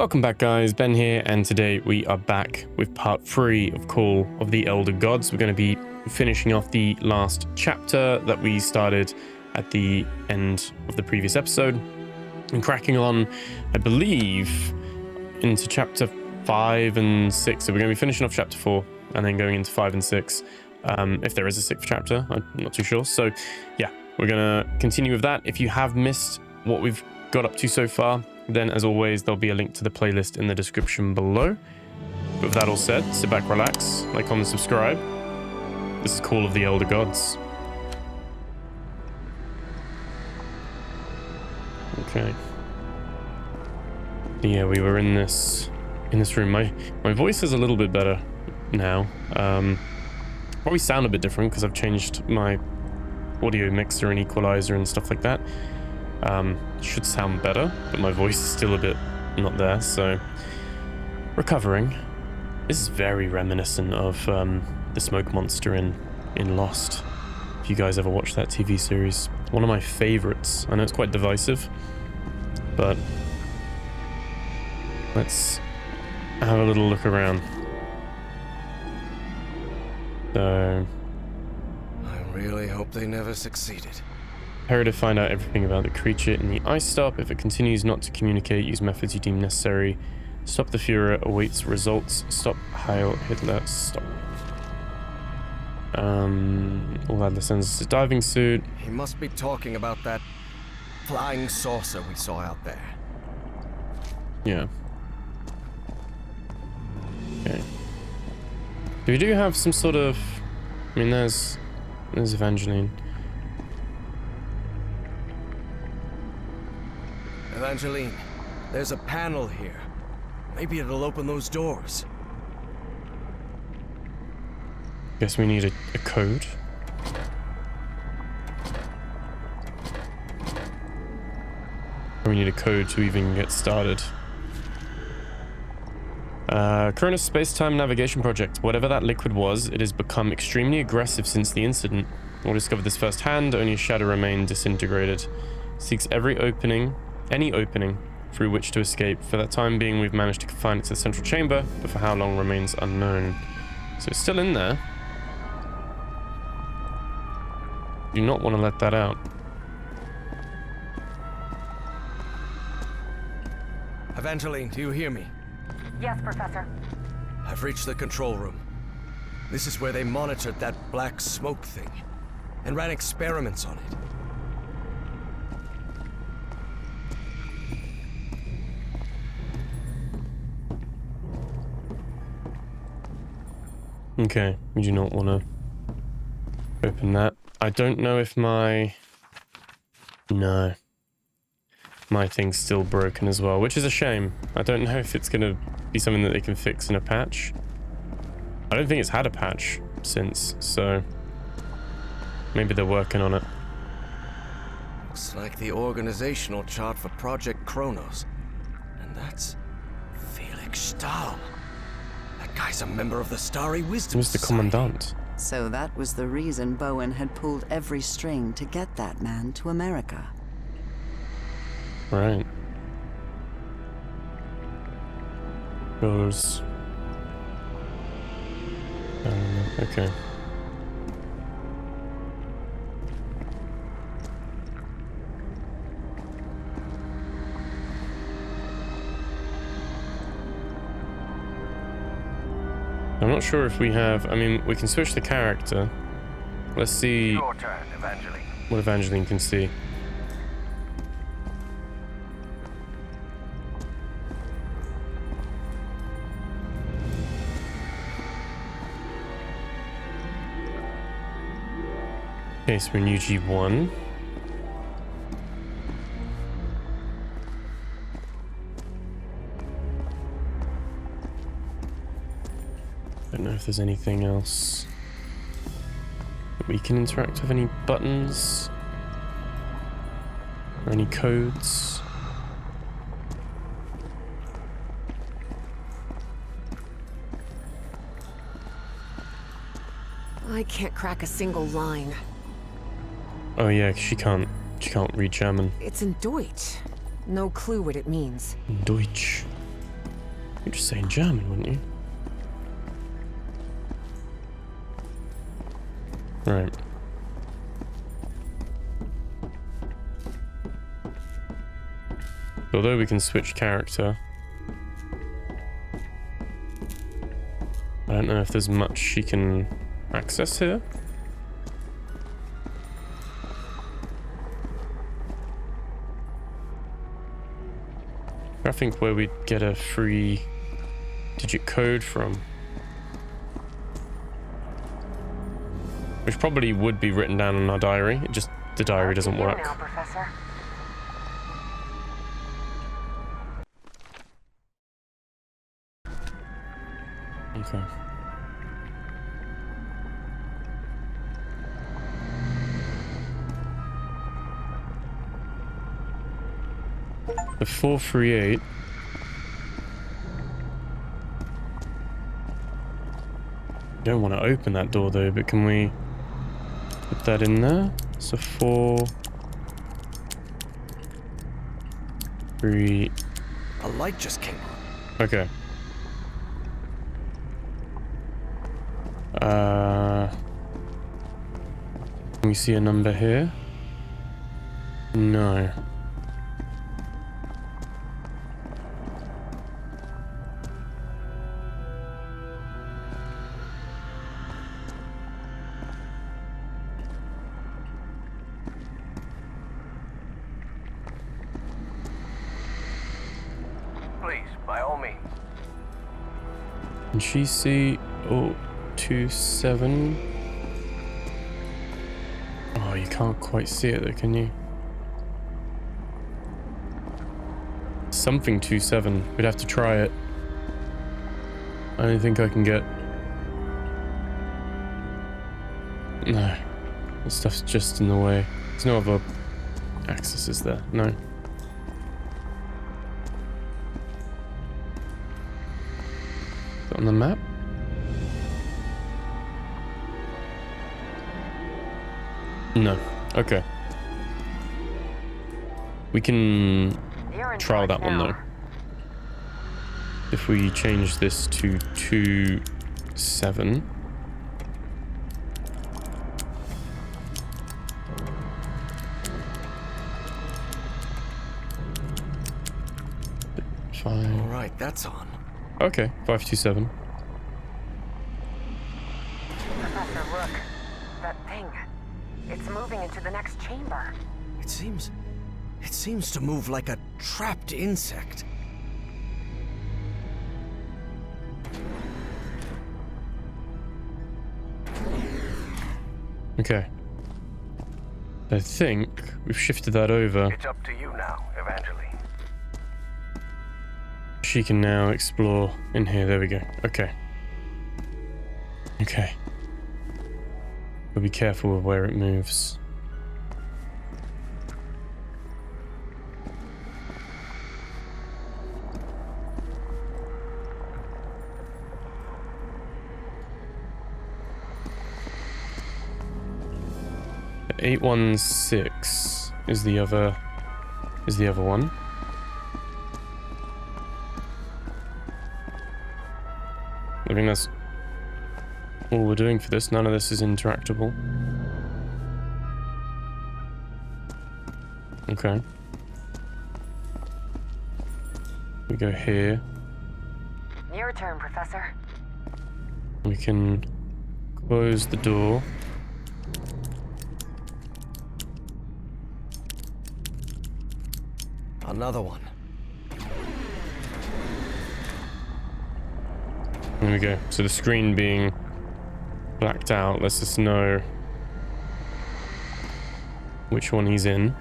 Welcome back, guys. Ben here, and today we are back with part 3 of Call of the Elder Gods. We're going to be finishing off the last chapter that we started at the end of the previous episode and cracking on, I believe, into chapter 5 and 6. So we're going to be finishing off chapter 4 and then going into 5 and 6. If there is a 6th chapter, I'm not too sure. So yeah, we're going to continue with that. If you have missed what we've got up to so far, then as always there'll be a link to the playlist in the description below. But with that all said, sit back, relax, like, comment, subscribe. This is Call of the Elder Gods. Okay. Yeah, we were in this room. My voice is a little bit better now. Probably sound a bit different because I've changed my audio mixer and equalizer and stuff like that. Should sound better, but my voice is still a bit not there, so recovering. This is very reminiscent of the smoke monster in Lost. If you guys ever watched that TV series, one of my favorites. I know it's quite divisive, but let's have a little look around. So I really hope they never succeeded. Prepare to find out everything about the creature in the ice stop. If it continues not to communicate, use methods you deem necessary. Stop the Führer, awaits results. Stop Heil Hitler, stop. All that sends us a diving suit. He must be talking about that flying saucer we saw out there. Yeah. Okay. We do have some sort of... I mean, there's Evangeline. Evangeline, there's a panel here. Maybe it'll open those doors. Guess we need a code. We need a code to even get started. Cronus Space-Time Navigation Project. Whatever that liquid was, it has become extremely aggressive since the incident. We'll discover this firsthand. Only a shadow remained disintegrated. Seeks any opening through which to escape. For that time being, we've managed to confine it to the central chamber, but for how long remains unknown. So it's still in there. Do not want to let that out. Evangeline, do you hear me? Yes, Professor. I've reached the control room. This is where they monitored that black smoke thing and ran experiments on it. Okay, we do not want to open that. I don't know if my thing's still broken as well, which is a shame. I don't know if it's going to be something that they can fix in a patch. I don't think it's had a patch since, so maybe they're working on it. Looks like the organizational chart for Project Kronos. And that's Felix Stahl. That guy's a member of the Starry Wisdom Who's the Society. commandant? So that was the reason Bowen had pulled every string to get that man to America. Right. Goes. Okay. I'm not sure if we have... I mean, we can switch the character. Let's see Your turn, Evangeline. what Evangeline can see. Okay, so we're in UG1. Don't know if there's anything else that we can interact with, any buttons or any codes. I can't crack a single line. Oh yeah, she can't read German. It's in Deutsch. No clue what it means. Deutsch. You'd just say in German, wouldn't you? Right. Although we can switch character, I don't know if there's much she can access here. I think where we'd get a free digit code from, which probably would be written down in our diary. It just, the diary doesn't work. Now, Professor. Okay. The 438. Don't want to open that door though, but can we put that in there? So 4, 3. A light just came on. Okay. Can we see a number here? No. Please, by all means. Can she see 027? Oh, you can't quite see it though, can you? Something 27. We'd have to try it. I don't think I can get... No. This stuff's just in the way. There's no other accesses there. No. On the map? No. Okay. We can trial that one though. If we change this to 27. All right, that's on. Okay, 527. Professor, look. That thing. It's moving into the next chamber. It seems to move like a trapped insect. Okay. I think we've shifted that over. It's up to you now, Evangeline. She can now explore in here. There we go. Okay. Okay. But be careful with where it moves. The 816 is the other one. I think that's all we're doing for this. None of this is interactable. Okay. We go here. Your turn, Professor. We can close the door. Another one. There we go. So the screen being blacked out lets us know which one he's in.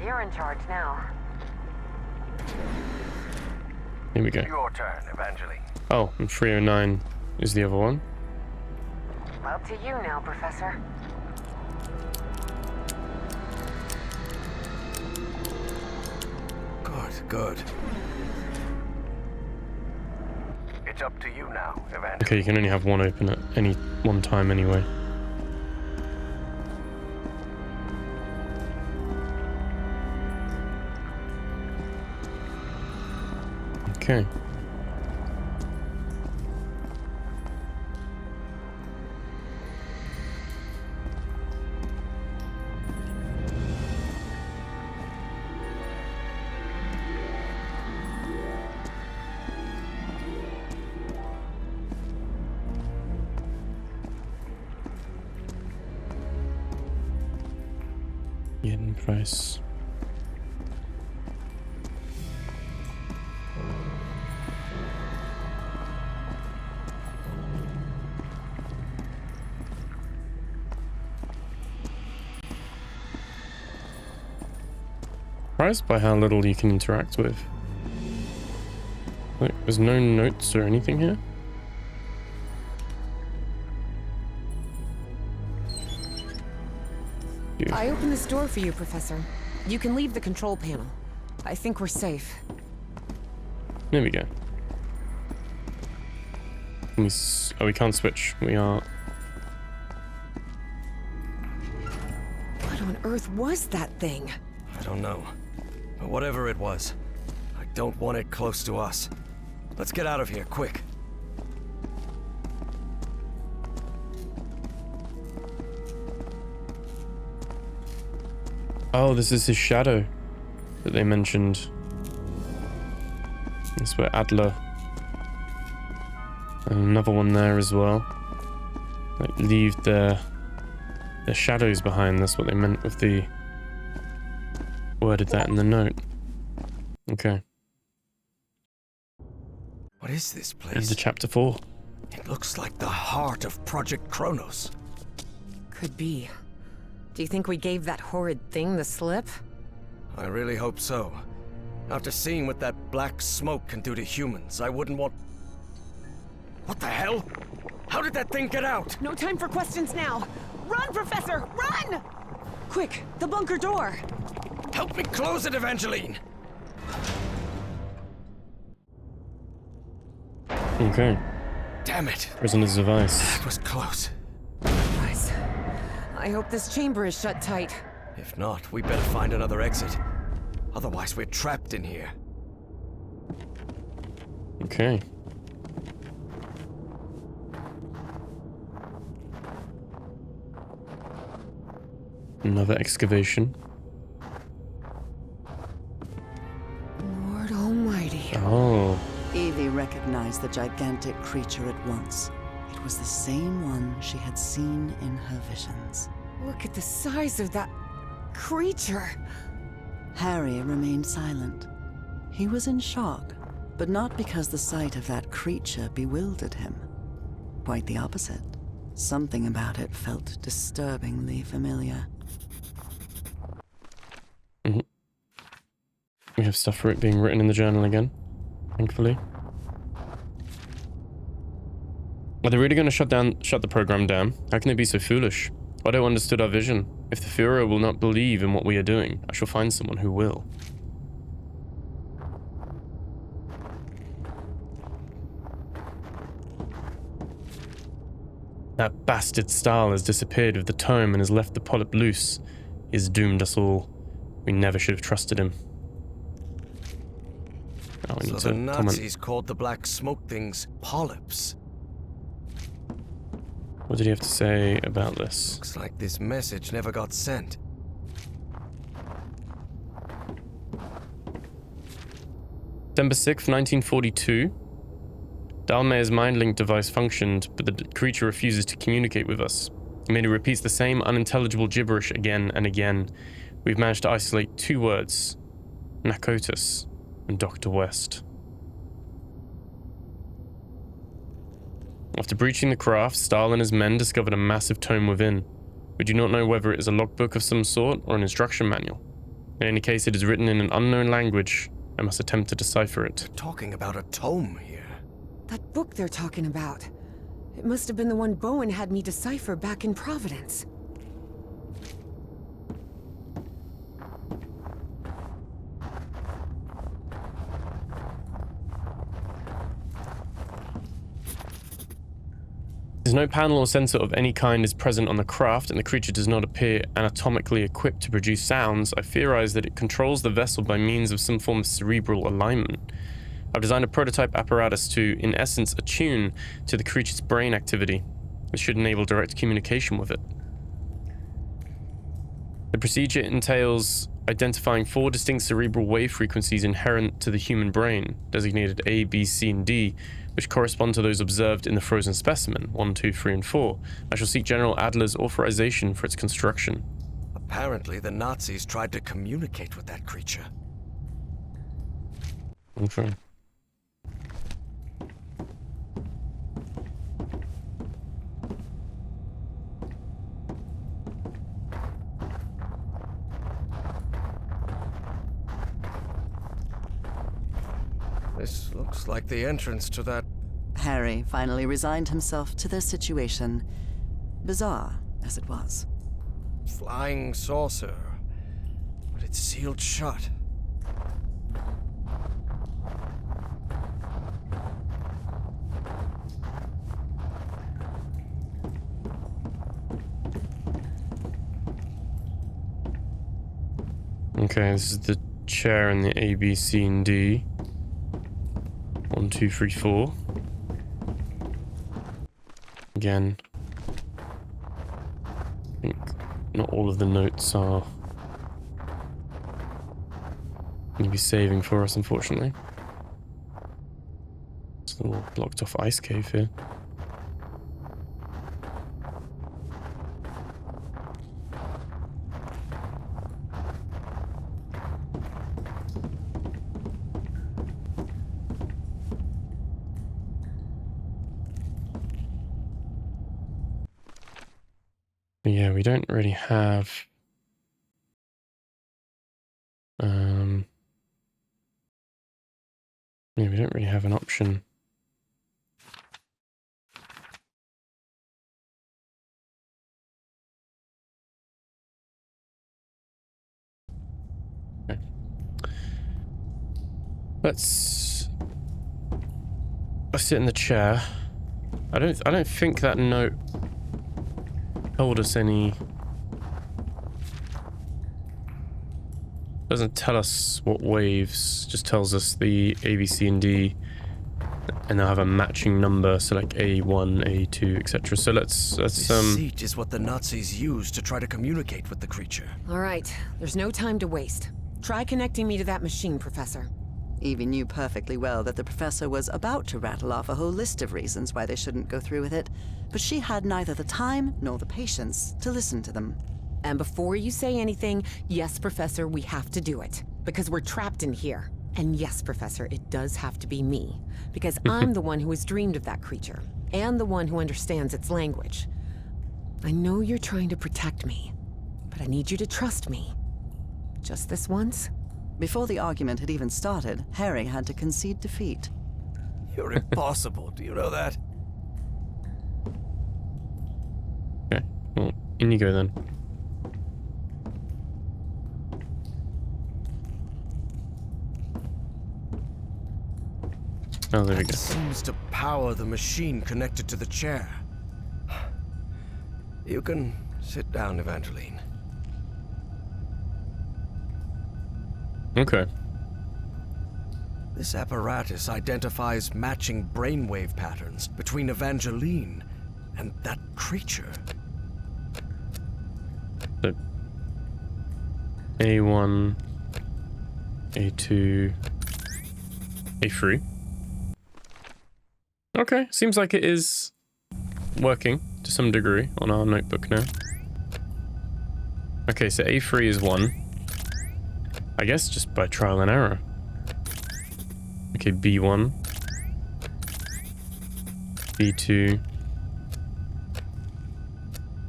You're in charge now. Here we go. Your turn, Evangeline. Oh, and 309 is the other one. Up to you now, Professor. Good. It's up to you now, Evangeline. Okay, you can only have one open at any one time anyway. Okay. Yen price. Surprised by how little you can interact with. Like, there's no notes or anything here. I opened this door for you, Professor. You can leave the control panel. I think we're safe. There we go. Oh, we can't switch. We are... What on earth was that thing? I don't know. But whatever it was, I don't want it close to us. Let's get out of here, quick. Oh, this is his shadow that they mentioned. That's where Adler. And another one there as well. Like, leave their shadows behind. That's what they meant with the... Worded that in the note. Okay. What is this place? Into chapter 4. It looks like the heart of Project Kronos. Could be. Do you think we gave that horrid thing the slip? I really hope so. After seeing what that black smoke can do to humans, I wouldn't want... What the hell? How did that thing get out? No time for questions now! Run, Professor! Run! Quick, the bunker door! Help me close it, Evangeline! Okay. Damn it! Prisoner's device. That was close. Guys, I hope this chamber is shut tight. If not, we better find another exit. Otherwise, we're trapped in here. Okay. Another excavation. Lord Almighty. Oh. Evie recognized the gigantic creature at once. It was the same one she had seen in her visions. Look at the size of that creature. Harry remained silent. He was in shock, but not because the sight of that creature bewildered him. Quite the opposite. Something about it felt disturbingly familiar. We have stuff for it being written in the journal again, thankfully. Are they really going to shut the program down? How can they be so foolish? Why don't understood our vision? If the Führer will not believe in what we are doing, I shall find someone who will. That bastard Stahl has disappeared with the tome and has left the polyp loose. He has doomed us all. We never should have trusted him. Now we need So to the comment. Nazis called the black smoke things polyps. What did he have to say about this? Looks like this message never got sent. December 6th, 1942. Dahlmeyer's mind-link device functioned, but the creature refuses to communicate with us. It repeats the same unintelligible gibberish again and again. We've managed to isolate 2 words. Narcotis and Dr. West. After breaching the craft, Stahl and his men discovered a massive tome within. We do not know whether it is a logbook of some sort or an instruction manual. In any case, it is written in an unknown language. I must attempt to decipher it. Talking about a tome here. That book they're talking about. It must have been the one Bowen had me decipher back in Providence. There's no panel or sensor of any kind is present on the craft, and the creature does not appear anatomically equipped to produce sounds. I theorize that it controls the vessel by means of some form of cerebral alignment. I've designed a prototype apparatus to, in essence, attune to the creature's brain activity. This should enable direct communication with it. The procedure entails identifying 4 distinct cerebral wave frequencies inherent to the human brain, designated A, B, C, and D, which correspond to those observed in the frozen specimen, 1, 2, 3, and 4. I shall seek General Adler's authorization for its construction. Apparently, the Nazis tried to communicate with that creature. Okay. This looks like the entrance to that... Harry finally resigned himself to their situation, bizarre as it was. flying saucer. But it's sealed shut. Okay, this is the chair and the A, B, C, and D. 1, 2, 3, 4. Again, I think not all of the notes are going to be saving for us, unfortunately. It's a little blocked off ice cave here. Yeah, we don't really have yeah, we don't really have an option. Okay. Let's sit in the chair. I don't think that note told us any. Doesn't tell us what waves, just tells us the A, B, C, and D, and they'll have a matching number, so like A1, A2, etc. So let's This seat is what the Nazis used to try to communicate with the creature. All right, there's no time to waste. Try connecting me to that machine, Professor. Evie knew perfectly well that the professor was about to rattle off a whole list of reasons why they shouldn't go through with it, but she had neither the time nor the patience to listen to them. And before you say anything, yes, Professor, we have to do it. Because we're trapped in here. And yes, Professor, it does have to be me. Because I'm the one who has dreamed of that creature. And the one who understands its language. I know you're trying to protect me. But I need you to trust me. Just this once? Before the argument had even started, Harry had to concede defeat. You're impossible, do you know that? Okay, well, in you go then. Oh, there we That go. seems to power the machine connected to the chair. You can sit down, Evangeline. Okay. This apparatus identifies matching brainwave patterns between Evangeline and that creature. So A1, A2, A3. Okay, seems like it is working to some degree on our notebook now. Okay, so A3 is 1. I guess just by trial and error. Okay, B1. B2.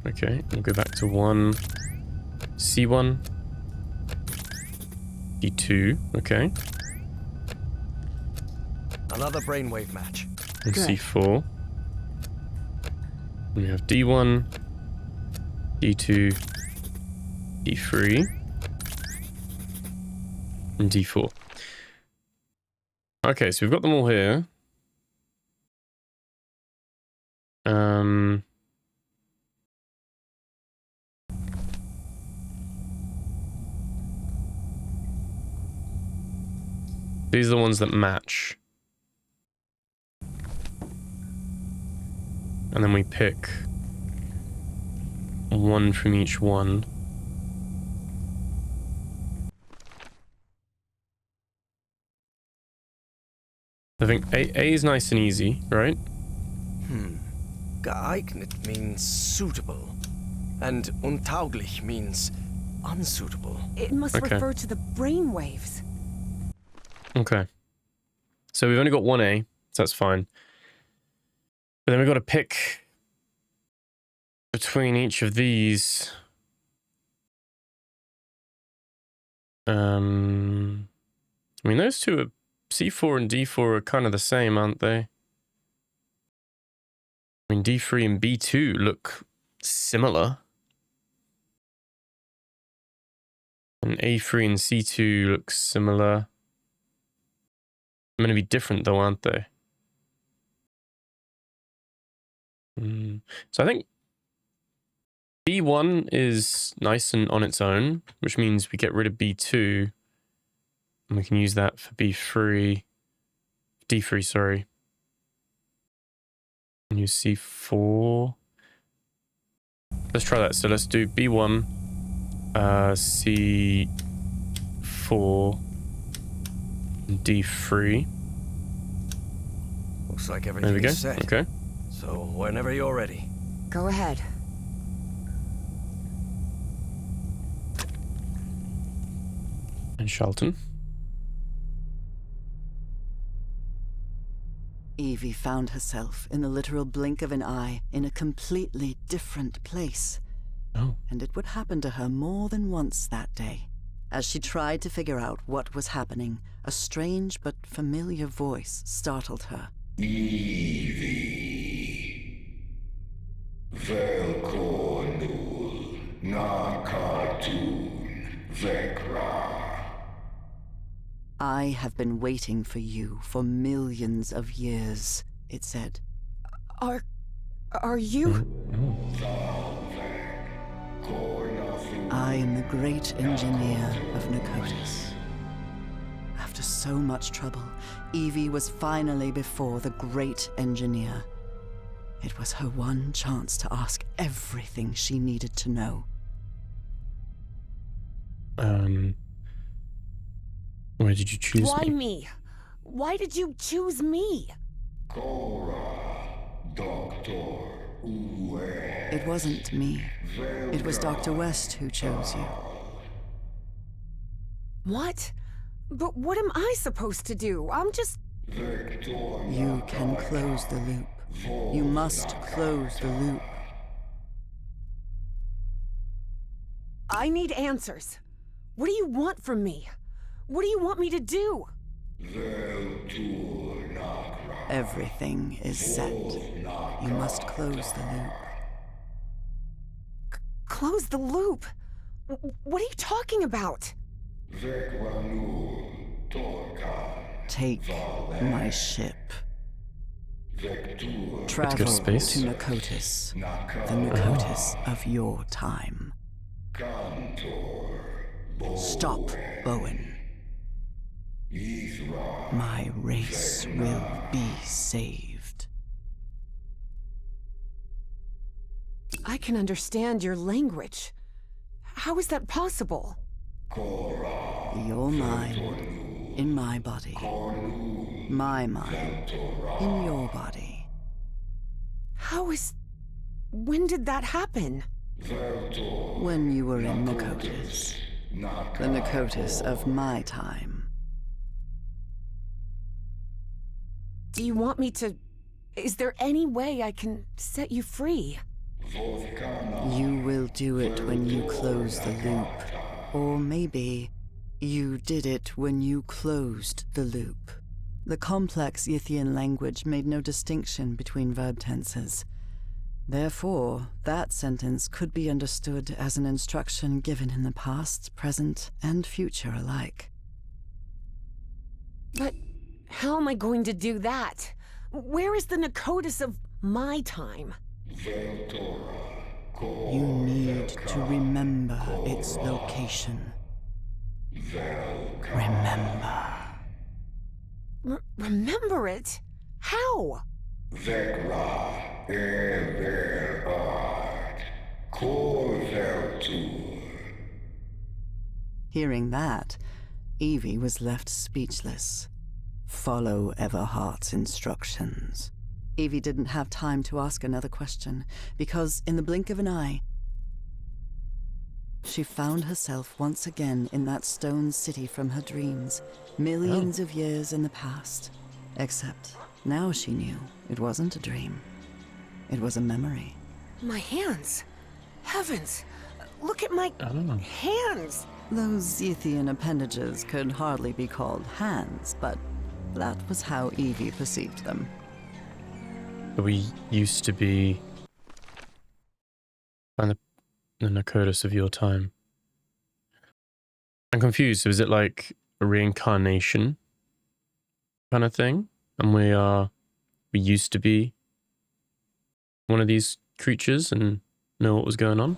Okay, we'll go back to 1. C1. D2, okay. Another brainwave match. And Good. C4. And we have D1, D2, D3, and D4. Okay, so we've got them all here. These are the ones that match. and then we pick one from each one. I think A is nice and easy, right? Geeignet means suitable, and untauglich means unsuitable. It must Okay. refer to the brain waves. Okay. So we've only got one A, so that's fine. But then we've got to pick between each of these. I mean, those two are C4 and D4 are kind of the same, aren't they? I mean, D3 and B2 look similar. And A3 and C2 look similar. They're going to be different though, aren't they? So I think B1 is nice and on its own, which means we get rid of B2. And we can use that for B3. D3, sorry. And use C4. Let's try that. So let's do B1, C4, and D3. Looks like There we everything go. is set. Okay. So whenever you're ready. Go ahead. And Shelton. Evie found herself in the literal blink of an eye in a completely different place. Oh. And it would happen to her more than once that day. As she tried to figure out what was happening, a strange but familiar voice startled her. Evie. Velkornul. Na cartoon. Vekra. I have been waiting for you for millions of years, it said. Are you? I am the great engineer of Nakotis. After so much trouble, Evie was finally before the great engineer. It was her one chance to ask everything she needed to know. Why did you choose Why me? me? Why did you choose me? It wasn't me. It was Dr. West who chose you. What? But what am I supposed to do? I'm just... You can close the loop. You must close the loop. I need answers. What do you want from me? What do you want me to do? Everything is set. You must close the loop. Close the loop? What are you talking about? Take my ship. Travel space. to Nakotis, the Nakotis of your time. Stop, Bowen. My race will be saved. I can understand your language. How is that possible? Your mind in my body. My mind in your body. How is... When did that happen? When you were in Nakotis. The Nakotis of my time. Do you want me to... Is there any way I can set you free? You will do it when you close the loop. Or maybe you did it when you closed the loop. The complex Yithian language made no distinction between verb tenses. Therefore, that sentence could be understood as an instruction given in the past, present, and future alike. But how am I going to do that? Where is the Nakotis of my time? You need to remember its location. Remember. Remember it? How? Vekra. Everard. Corsair. Hearing that, Evie was left speechless. Follow Everhart's instructions. Evie didn't have time to ask another question, because in the blink of an eye, she found herself once again in that stone city from her dreams, millions of years in the past. Except now she knew it wasn't a dream. It was a memory. My hands. Heavens. Look at my hands. Those Zethian appendages could hardly be called hands, but that was how Evie perceived them. We used to be kind of the Nakodas of your time. I'm confused. Was it like a reincarnation kind of thing? And we used to be one of these creatures and know what was going on?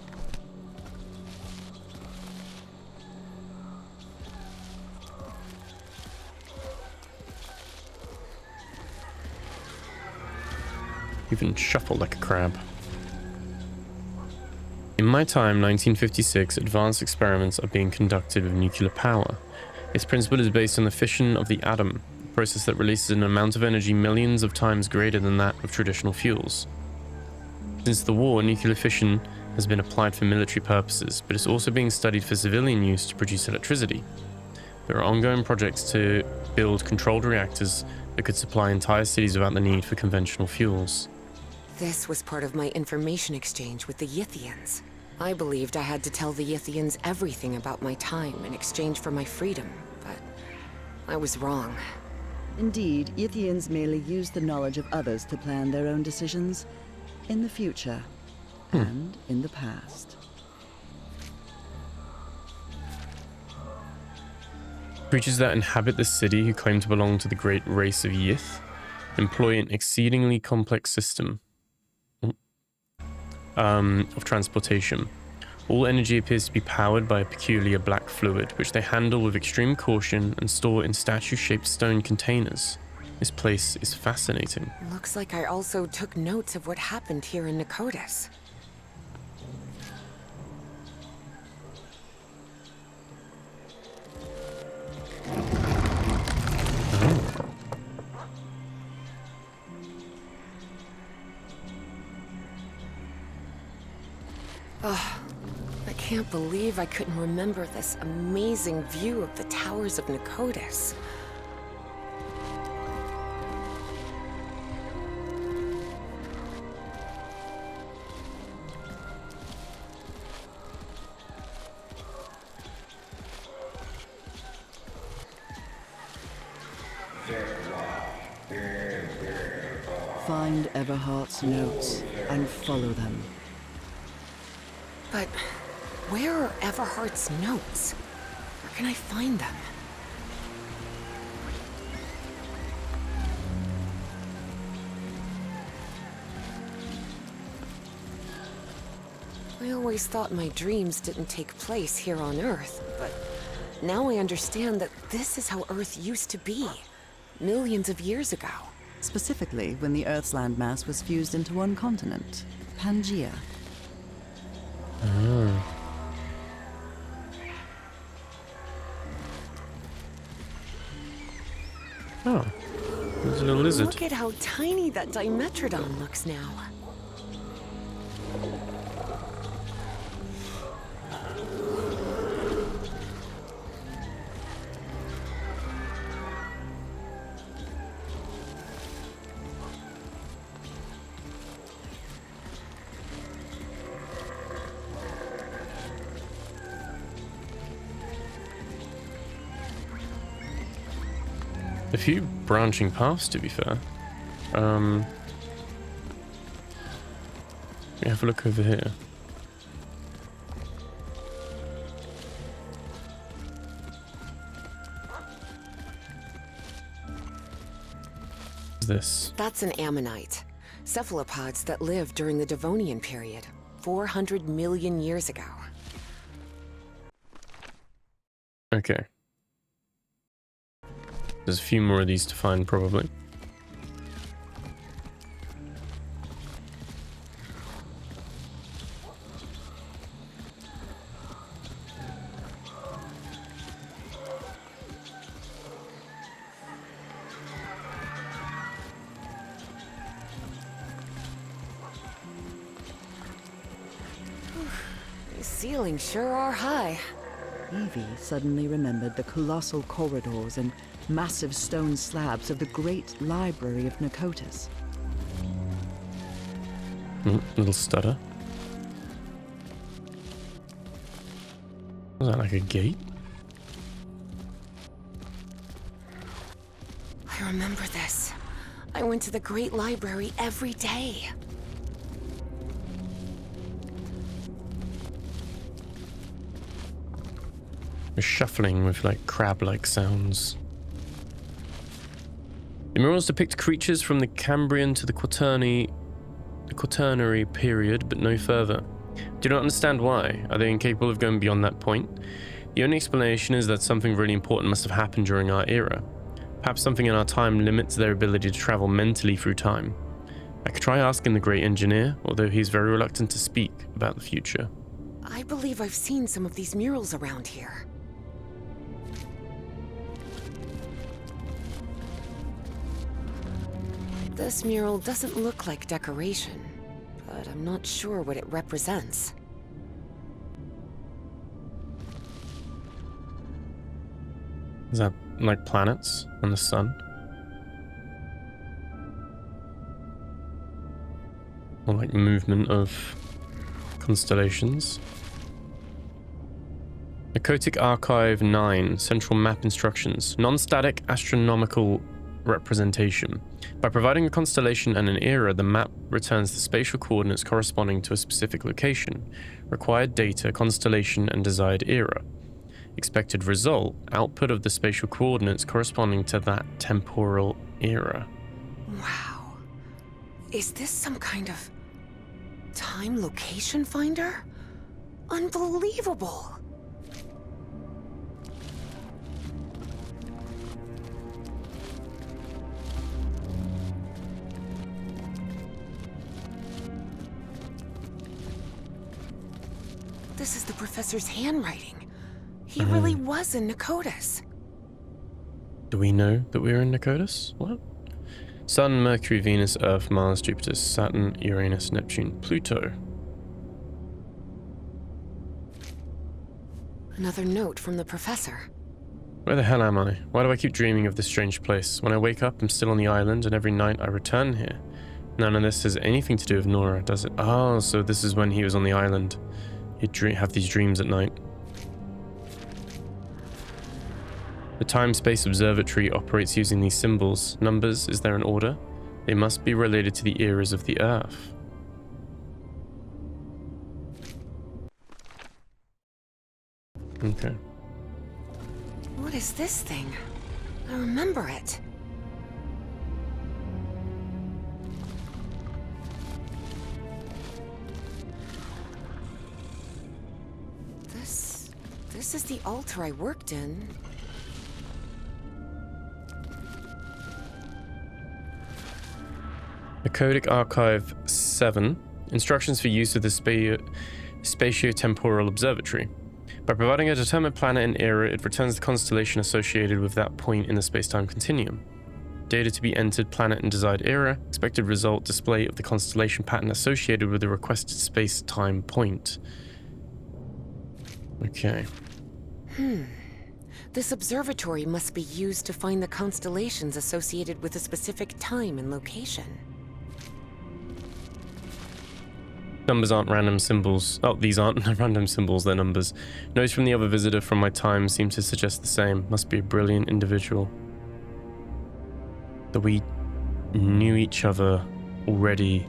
Even shuffle like a crab. In my time, 1956, advanced experiments are being conducted with nuclear power. Its principle is based on the fission of the atom, a process that releases an amount of energy millions of times greater than that of traditional fuels. Since the war, nuclear fission has been applied for military purposes, but it's also being studied for civilian use to produce electricity. There are ongoing projects to build controlled reactors that could supply entire cities without the need for conventional fuels. This was part of my information exchange with the Yithians. I believed I had to tell the Yithians everything about my time in exchange for my freedom, but I was wrong. Indeed, Yithians merely use the knowledge of others to plan their own decisions, in the future and in the past. Creatures that inhabit the city who claim to belong to the great race of Yith employ an exceedingly complex system of transportation. All energy appears to be powered by a peculiar black fluid, which they handle with extreme caution and store in statue-shaped stone containers. This place is fascinating. Looks like I also took notes of what happened here in Nakodas. I can't believe I couldn't remember this amazing view of the towers of Nakodas. Find Everhart's notes and follow them. But where are Everhart's notes? Where can I find them? I always thought my dreams didn't take place here on Earth, but now I understand that this is how Earth used to be, millions of years ago. Specifically, when the Earth's landmass was fused into one continent, Pangaea. Oh, there's a little lizard. Look at how tiny that Dimetrodon looks now. A few branching paths, to be fair. We have a look over here. What's this? That's an ammonite. Cephalopods that lived during the Devonian period, 400 million years ago. Okay. There's a few more of these to find, probably. ceilings sure are high. Evie suddenly remembered the colossal corridors and massive stone slabs of the great library of Nicotis. Little stutter. Was that like a gate? I remember this. I went to the Great Library every day. We're shuffling with like crab-like sounds. The murals depict creatures from the Cambrian to the Quaternary period, but no further. Do not understand why. Are they incapable of going beyond that point? The only explanation is that something really important must have happened during our era. Perhaps something in our time limits their ability to travel mentally through time. I could try asking the great engineer, although he's very reluctant to speak about the future. I believe I've seen some of these murals around here. This mural doesn't look like decoration, but I'm not sure what it represents. Is that like planets and the sun? Or like movement of constellations? Nicotic Archive 9, Central Map Instructions, Non-static Astronomical Representation. By providing a constellation and an era, the map returns the spatial coordinates corresponding to a specific location, required data, constellation, and desired era. Expected result, output of the spatial coordinates corresponding to that temporal era. Wow. Is this some kind of time location finder? Unbelievable! This is the professor's handwriting. He really was in Nicotis. Do we know that we're in Nicotis? What? Sun, Mercury, Venus, Earth, Mars, Jupiter, Saturn, Uranus, Neptune, Pluto. Another note from the professor. Where the hell am I? Why do I keep dreaming of this strange place? When I wake up, I'm still on the island, and every night I return here. None of this has anything to do with Nora, does it? Oh, so this is when he was on the island. He'd have these dreams at night. The Time-Space Observatory operates using these symbols. Numbers, is there an order? They must be related to the eras of the Earth. Okay. What is this thing? I remember it. This is the altar I worked in. Nicotic Archive 7. Instructions for use of the Spatio-Temporal Observatory. By providing a determined planet and era, it returns the constellation associated with that point in the space-time continuum. Data to be entered, planet and desired era. Expected result, display of the constellation pattern associated with the requested space-time point. Okay. This observatory must be used to find the constellations associated with a specific time and location. Numbers aren't random symbols. Oh, these aren't random symbols, they're numbers. Notes from the other visitor from my time seem to suggest the same. Must be a brilliant individual. That we knew each other already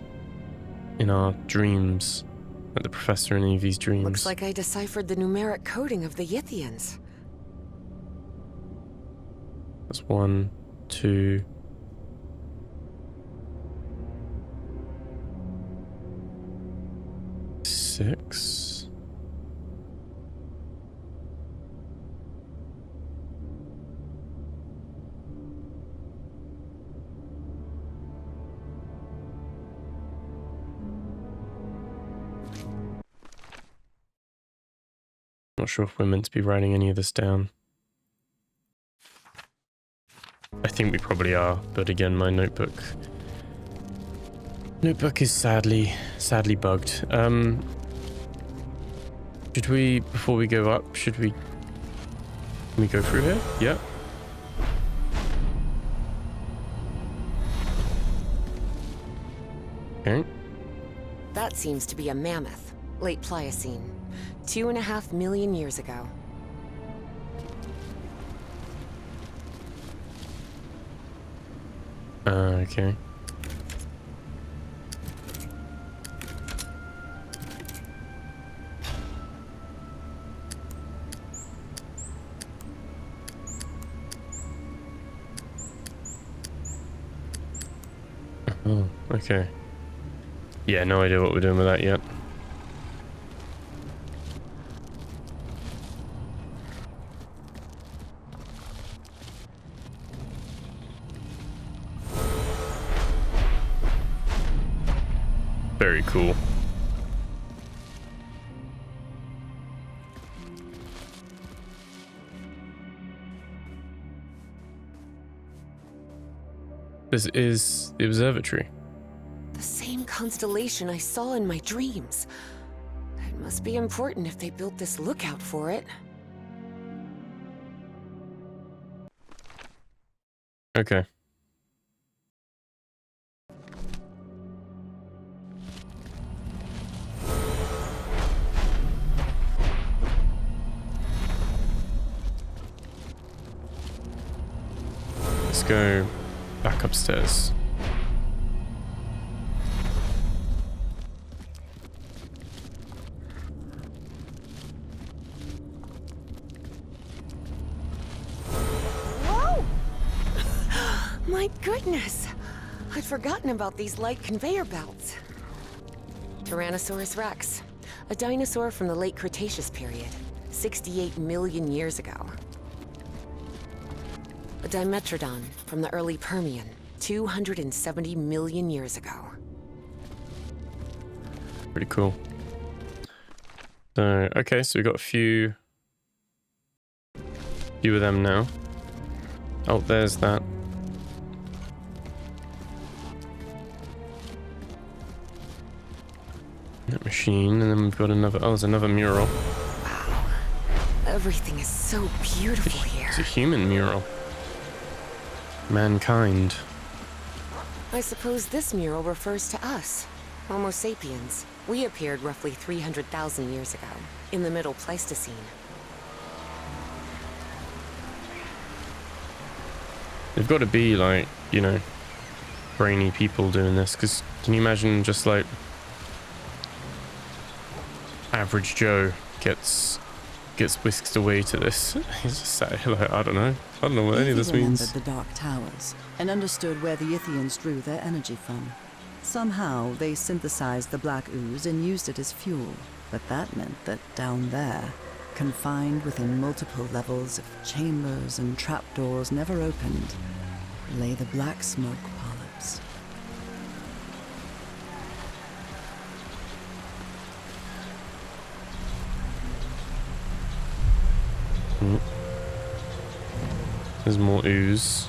in our dreams. Like the professor in Evie's dreams. Looks like I deciphered the numeric coding of the Yithians. That's 1, 2... six. Not sure if we're meant to be writing any of this down. I think we probably are, but again, my notebook is sadly bugged. Should we, before we go up, can we go through here? Yeah. Okay. That seems to be a mammoth, late Pliocene, 2.5 million years ago. Okay. Oh, okay. Yeah, no idea what we're doing with that yet. Very cool. This is the observatory. The same constellation I saw in my dreams. It must be important if they built this lookout for it. Okay. Let's go back upstairs. Whoa! My goodness! I'd forgotten about these light conveyor belts. Tyrannosaurus rex, a dinosaur from the late Cretaceous period, 68 million years ago. A Dimetrodon from the early Permian, 270 million years ago. Pretty cool. So, okay, so we got a few of them now. Oh, there's that. That machine, and then we've got another. Oh, there's another mural. Wow. Everything is so beautiful here. It's a human mural. Mankind. I suppose this mural refers to us, Homo sapiens. We appeared roughly 300,000 years ago, in the Middle Pleistocene. They've got to be like, you know, brainy people doing this, because can you imagine just like average Joe gets whisked away to this? He's just sat here like, I don't know what any of this He remembered means. the Dark Towers and understood where the Ythians drew their energy from. Somehow they synthesized the black ooze and used it as fuel, but that meant that down there, confined within multiple levels of chambers and trapdoors never opened, lay the black smoke polyps. There's more ooze.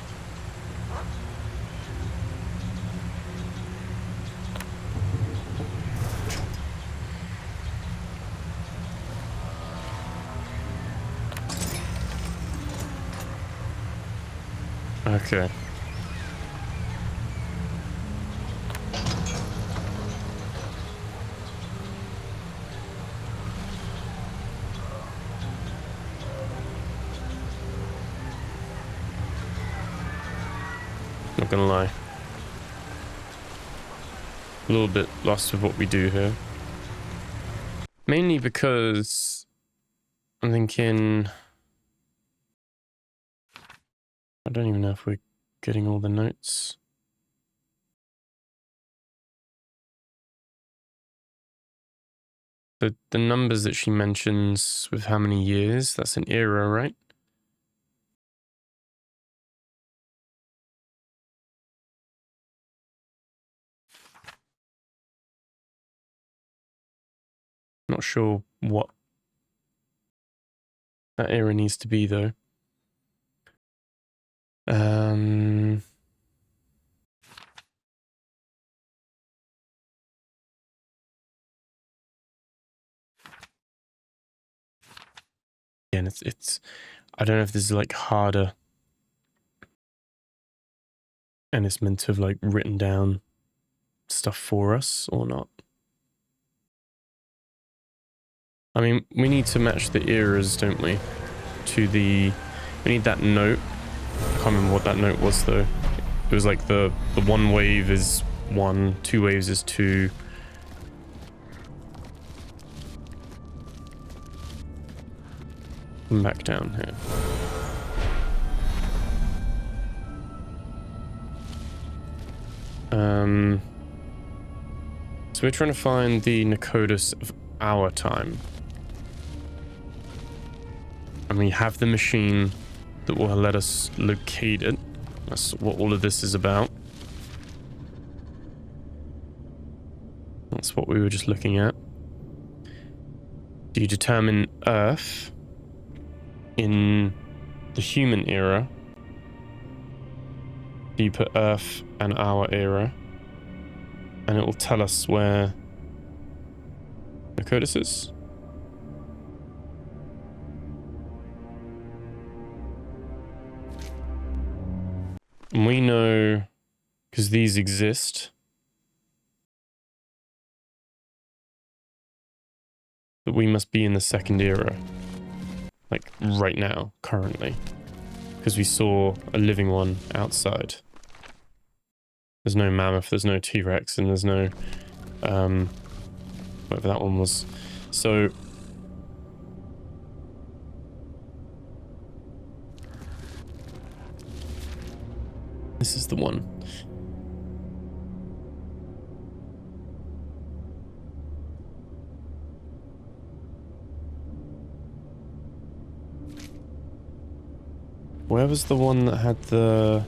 Okay. Not gonna lie. A little bit lost with what we do here. Mainly because I'm thinking, I don't even know if we're getting all the notes. The numbers that she mentions with how many years, that's an era, right? Not sure what that era needs to be though. again, it's I don't know if this is like harder and it's meant to have like written down stuff for us or not. I mean, we need to match the eras, don't we? To the... We need that note. I can't remember what that note was, though. It was like the one wave is 1, 2 waves is 2. Come back down here. So we're trying to find the Nakodas of our time. And we have the machine that will let us locate it. That's what all of this is about. That's what we were just looking at. Do you determine Earth in the human era? Do you put Earth and our era? And it will tell us where Nakodas is. And we know, because these exist, that we must be in the second era. Like, right now, currently. Because we saw a living one outside. There's no mammoth, there's no T-Rex, and there's no, whatever that one was. So, this is the one. Where was the one that had the...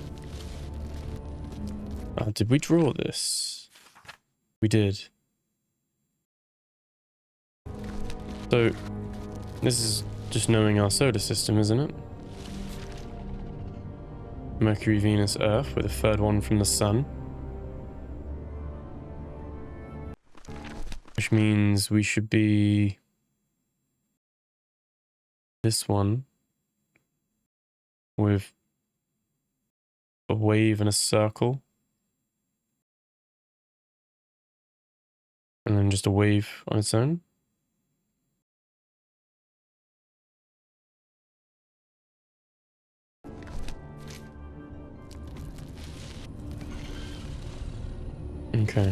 did we draw this? We did. So, this is just knowing our solar system, isn't it? Mercury, Venus, Earth, with a third one from the Sun. Which means we should be... this one. With a wave and a circle. And then just a wave on its own. Okay.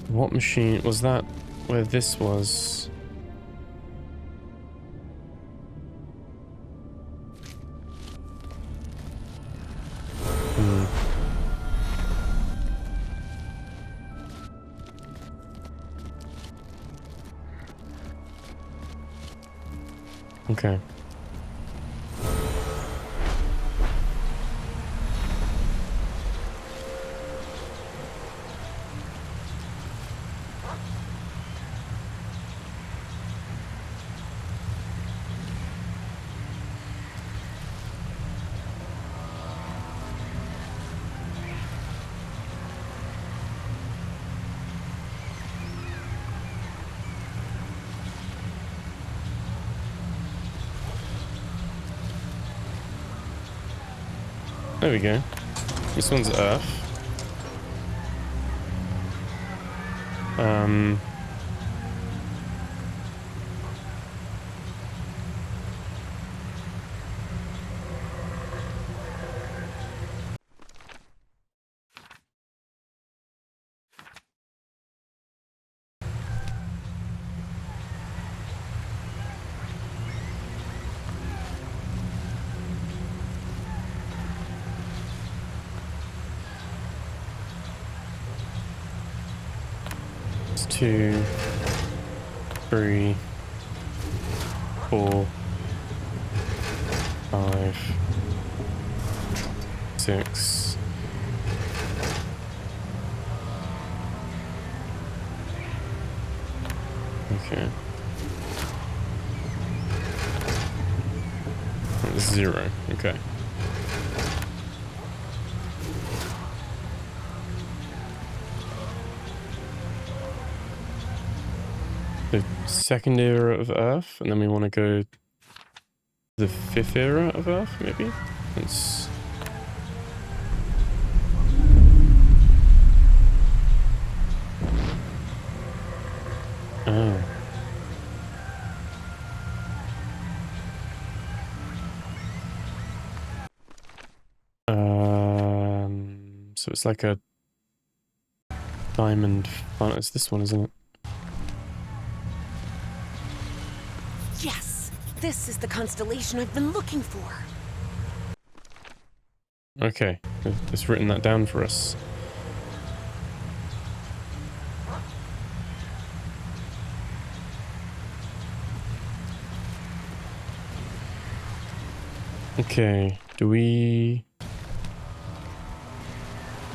What machine was that? Where this was? Okay. There we go. This one's Earth. It's 2, 3, 4, 5, 6. Okay. That's 0. Okay. the second era of Earth, and then we want to go to the fifth era of Earth, maybe? Let's... Oh. So it's like a diamond funnel. It's this one, isn't it? Yes! This is the constellation I've been looking for. Okay, it's written that down for us. Okay, do we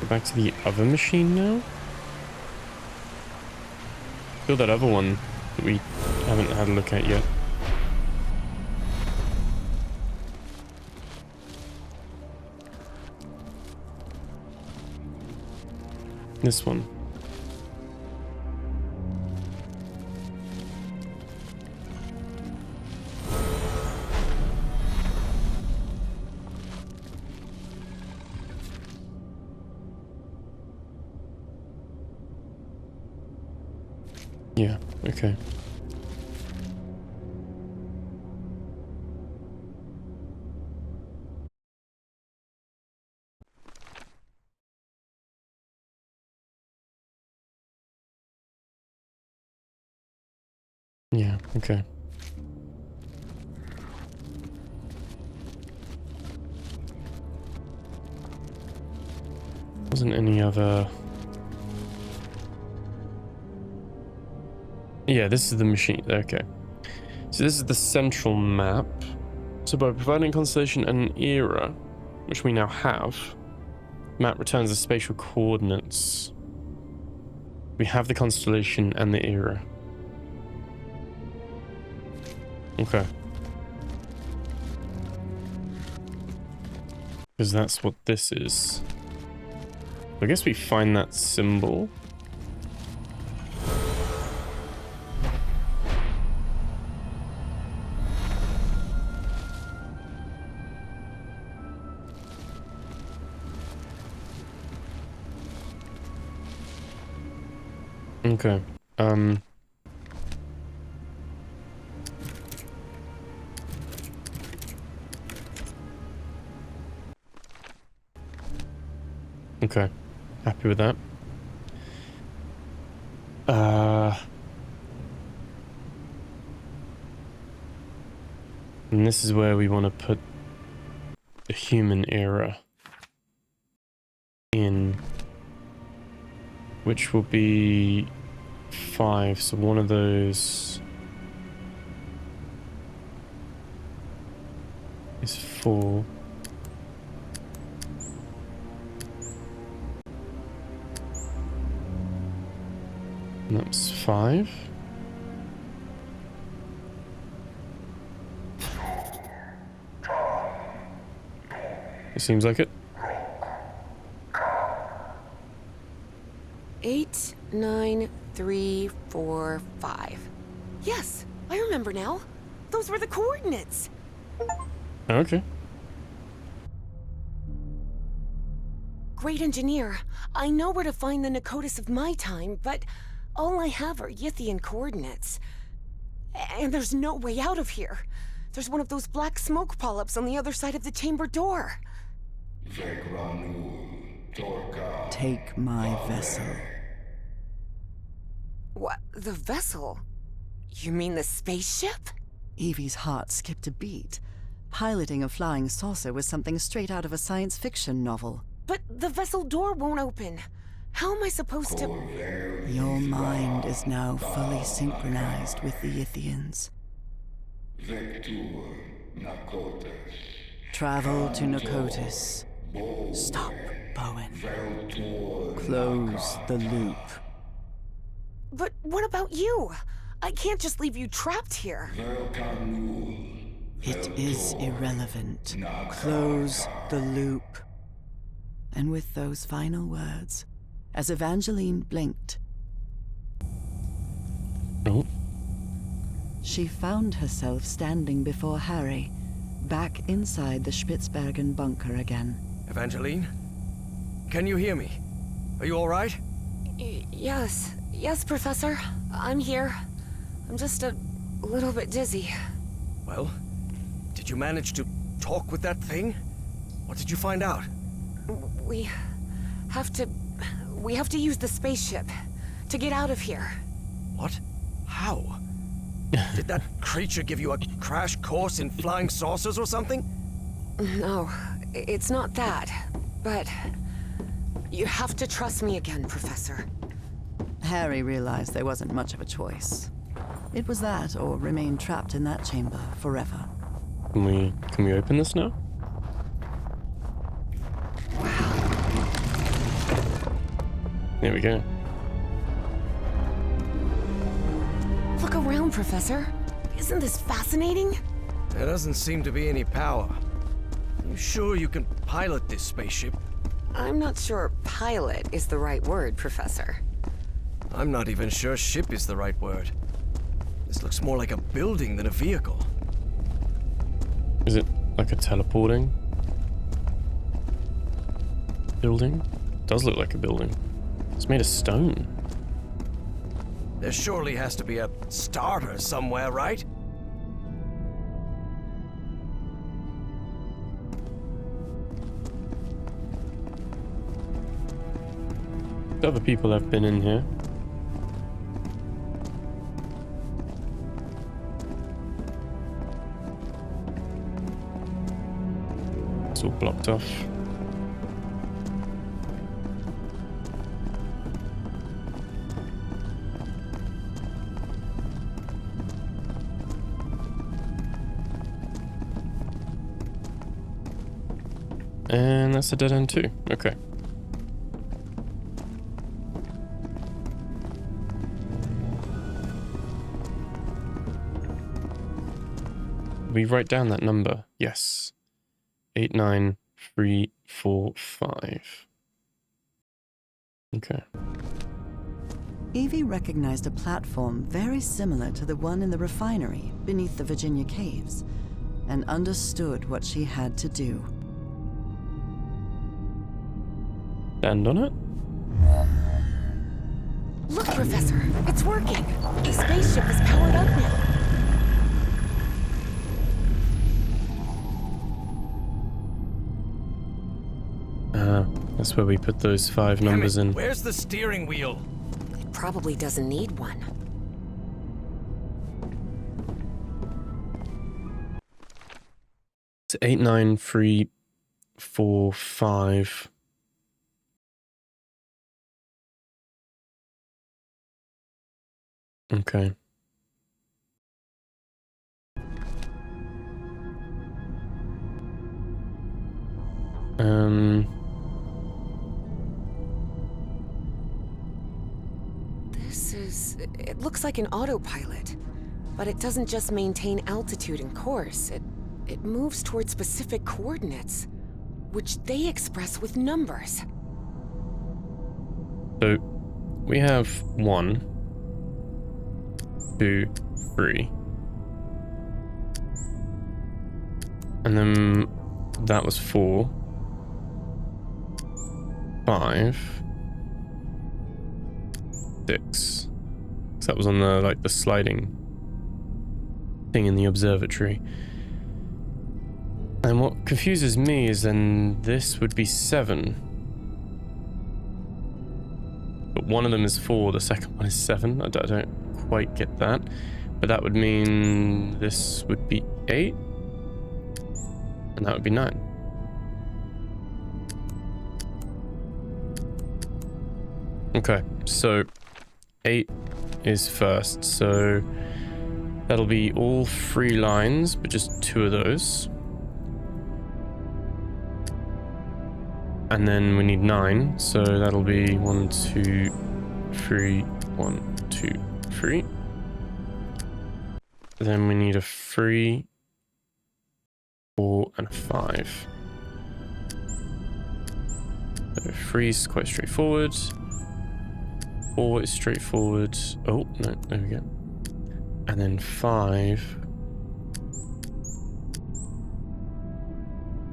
go back to the other machine now? Feel that other one that we haven't had a look at yet. This one. Yeah, okay. Yeah, okay. Wasn't any other... Yeah, this is the machine. Okay. So this is the central map. So by providing a constellation and an era, which we now have, map returns the spatial coordinates. We have the constellation and the era. Okay. Because that's what this is. I guess we find that symbol. Okay. Okay. Happy with that. And this is where we want to put the human era in, which will be 5. So one of those is 4. And that's 5. It seems like it. 8, 9, 3, 4, 5. Yes, I remember now. Those were the coordinates. Okay. Great engineer. I know where to find the Nakotis of my time, but all I have are Yithian coordinates. And there's no way out of here. There's one of those black smoke polyps on the other side of the chamber door. Take my vessel. What? The vessel? You mean the spaceship? Evie's heart skipped a beat. Piloting a flying saucer was something straight out of a science fiction novel. But the vessel door won't open. How am I supposed to... Your mind is now fully synchronized with the Yithians. Travel to Nakotis. Stop, Bowen. Close the loop. But what about you? I can't just leave you trapped here. It is irrelevant. Close the loop. And with those final words, as Evangeline blinked, Oh. she found herself standing before Harry, back inside the Spitzbergen bunker again. Evangeline? Can you hear me? Are you all right? Yes, Professor. I'm here. I'm just a little bit dizzy. Well, did you manage to talk with that thing? What did you find out? We have to use the spaceship to get out of here. What? How? Did that creature give you a crash course in flying saucers or something? No, it's not that. But you have to trust me again, Professor. Harry realized there wasn't much of a choice. It was that or remain trapped in that chamber forever. Can we open this now? There we go. Look around, Professor. Isn't this fascinating? There doesn't seem to be any power. Are you sure you can pilot this spaceship? I'm not sure pilot is the right word, Professor. I'm not even sure ship is the right word. This looks more like a building than a vehicle. Is it like a teleporting building? It does look like a building. It's made of stone. There surely has to be a starter somewhere, right? Other people have been in here. It's all blocked off. And that's a dead end too. Okay. We write down that number. Yes. 89345. Okay. Evie recognized a platform very similar to the one in the refinery beneath the Virginia caves, and understood what she had to do. Stand on it? Look, Professor. It's working. The spaceship is powered up now. That's where we put those 5 Damn numbers it, in. where's the steering wheel? It probably doesn't need one. It's 89345. Okay. It looks like an autopilot, but it doesn't just maintain altitude and course. It moves toward specific coordinates, which they express with numbers. So we have 1, 2, 3. And then that was 4, 5, 6. So that was on the the sliding thing in the observatory. And what confuses me is then this would be 7. But one of them is 4, the second one is 7. I don't quite get that. But that would mean this would be 8. And that would be 9. Okay, so 8 is first. So that'll be all 3 lines, but just 2 of those. And then we need 9, so that'll be 1, 2, 3, 1, 2, 3. Then we need a 3, 4, and a 5. So 3 is quite straightforward. 4 is straightforward. Oh, no, there we go. And then 5.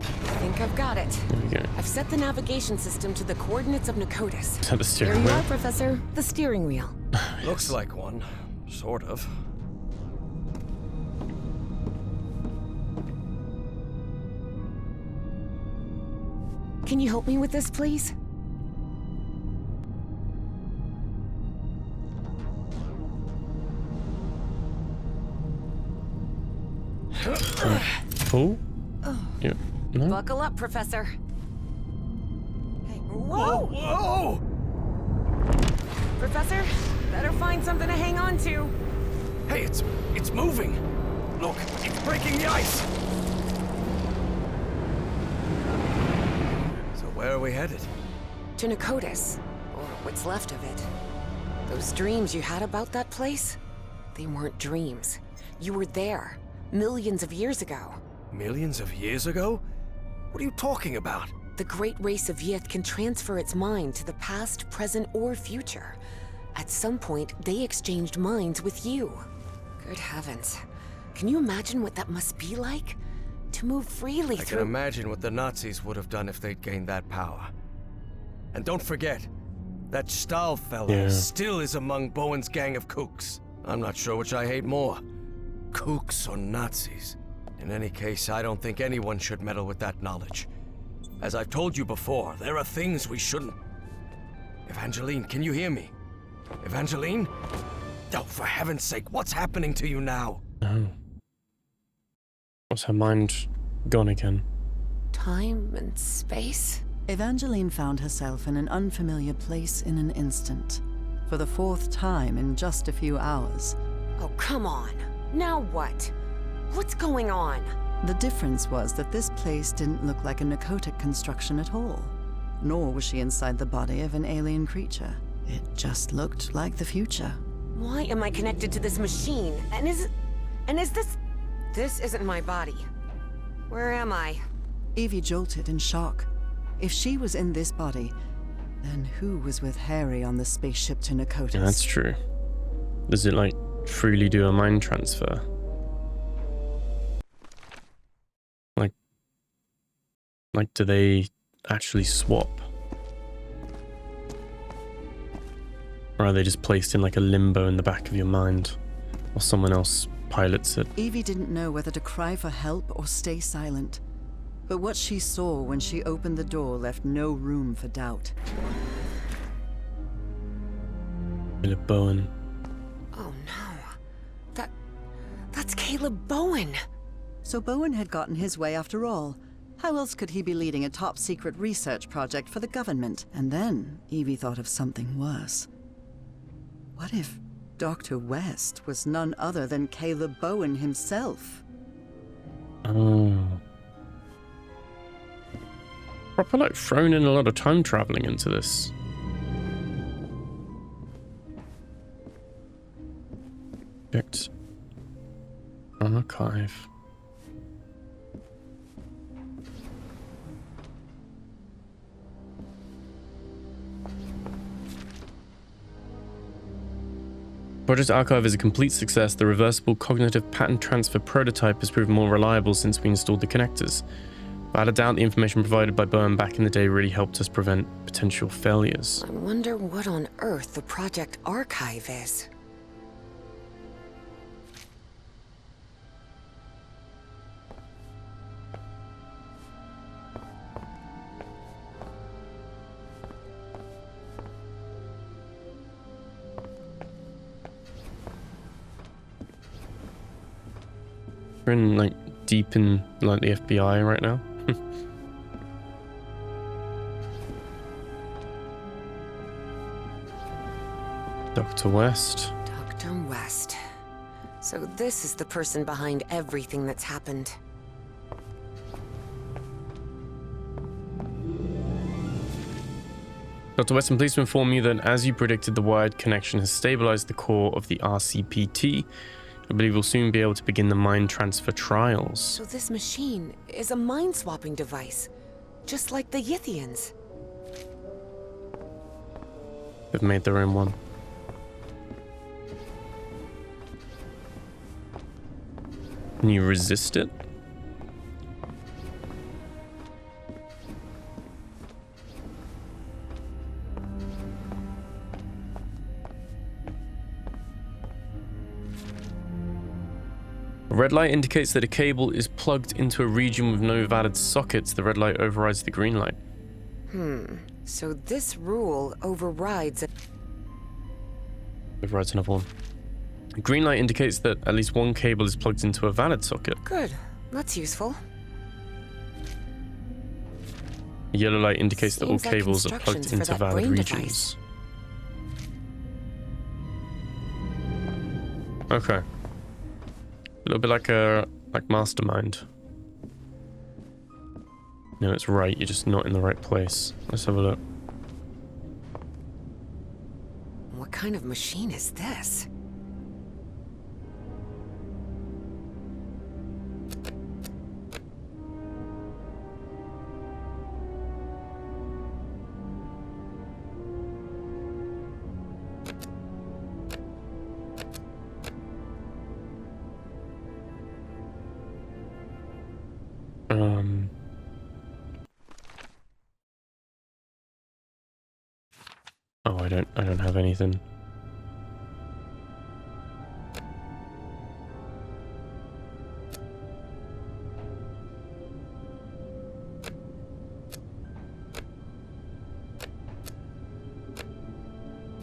I think I've got it. There we go. I've set the navigation system to the coordinates of Nakotis. Is that the There steering you wheel? are, Professor. The steering wheel. Looks like one. Sort of. Can you help me with this, please? Cool. Yeah. No? Buckle up, Professor. Hey, Whoa! whoa! Whoa! Professor, better find something to hang on to. Hey, it's moving. Look, it's breaking the ice. So where are we headed? To Nakotis, or what's left of it. Those dreams you had about that place? They weren't dreams. You were there, millions of years ago. Millions of years ago? What are you talking about? The great race of Yith can transfer its mind to the past, present, or future. At some point, they exchanged minds with you. Good heavens. Can you imagine what that must be like? To move freely I through... can imagine what the Nazis would have done if they'd gained that power. And don't forget, that Stahl fella still is among Bowen's gang of kooks. I'm not sure which I hate more, kooks or Nazis. In any case, I don't think anyone should meddle with that knowledge. As I've told you before, there are things we shouldn't... Evangeline, can you hear me? Evangeline? Oh, for heaven's sake, what's happening to you now? Oh. Was her mind gone again? Time and space? Evangeline found herself in an unfamiliar place in an instant. For the 4th time in just a few hours. Oh, come on. Now what? What's going on? The difference was that this place didn't look like a Nakotic construction at all. Nor was she inside the body of an alien creature. It just looked like the future. Why am I connected to this machine? And is this... This isn't my body. Where am I? Evie jolted in shock. If she was in this body, then who was with Harry on the spaceship to Nakotis? Yeah, that's true. Does it, like, freely do a mind transfer? Like, do they actually swap? Or are they just placed in like a limbo in the back of your mind? Or someone else pilots it? Evie didn't know whether to cry for help or stay silent. But what she saw when she opened the door left no room for doubt. Caleb Bowen. Oh no. That's Caleb Bowen. So Bowen had gotten his way after all. How else could he be leading a top-secret research project for the government? And then Evie thought of something worse. What if Dr. West was none other than Caleb Bowen himself? Oh. Proper like thrown in a lot of time traveling into this. Checked. Archive. Project Archive is a complete success. The reversible cognitive pattern transfer prototype has proven more reliable since we installed the connectors. Without a doubt, the information provided by Bowen back in the day really helped us prevent potential failures. I wonder what on earth the Project Archive is. We're in like deep in like the FBI right now. Dr. West. Dr. West. So this is the person behind everything that's happened. Dr. West, I'm pleased to inform you that as you predicted, the wired connection has stabilized the core of the RCPT. I believe we'll soon be able to begin the mind transfer trials. So this machine is a mind-swapping device, just like the Yithians. They've made their own one. Can you resist it? A red light indicates that a cable is plugged into a region with no valid sockets. The red light overrides the green light. So this rule overrides... Overrides another one. A green light indicates that at least one cable is plugged into a valid socket. Good. That's useful. A yellow light indicates that all Seems like cables are plugged instructions for into that valid brain regions. Okay. A little bit like Mastermind. No, it's right. You're just not in the right place. Let's have a look. What kind of machine is this? Oh, I don't have anything.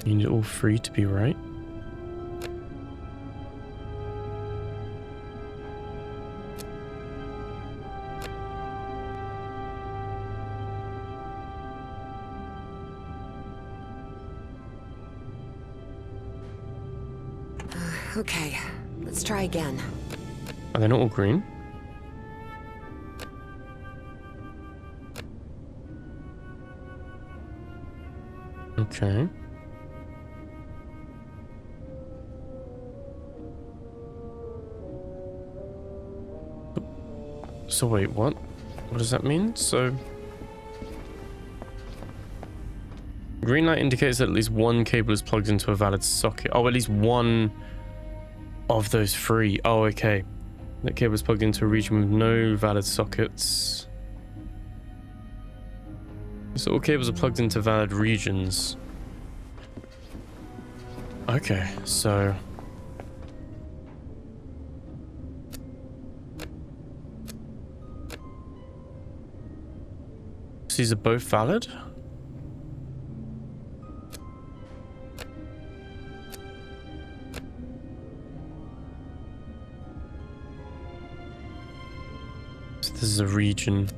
You need all three to be right. Okay, let's try again. Are they not all green? Okay. So wait, what? What does that mean? So... green light indicates that at least one cable is plugged into a valid socket. Oh, at least one of those three. Oh, okay. That cable is plugged into a region with no valid sockets. So all cables are plugged into valid regions. Okay, so... these are both valid? So this is a region.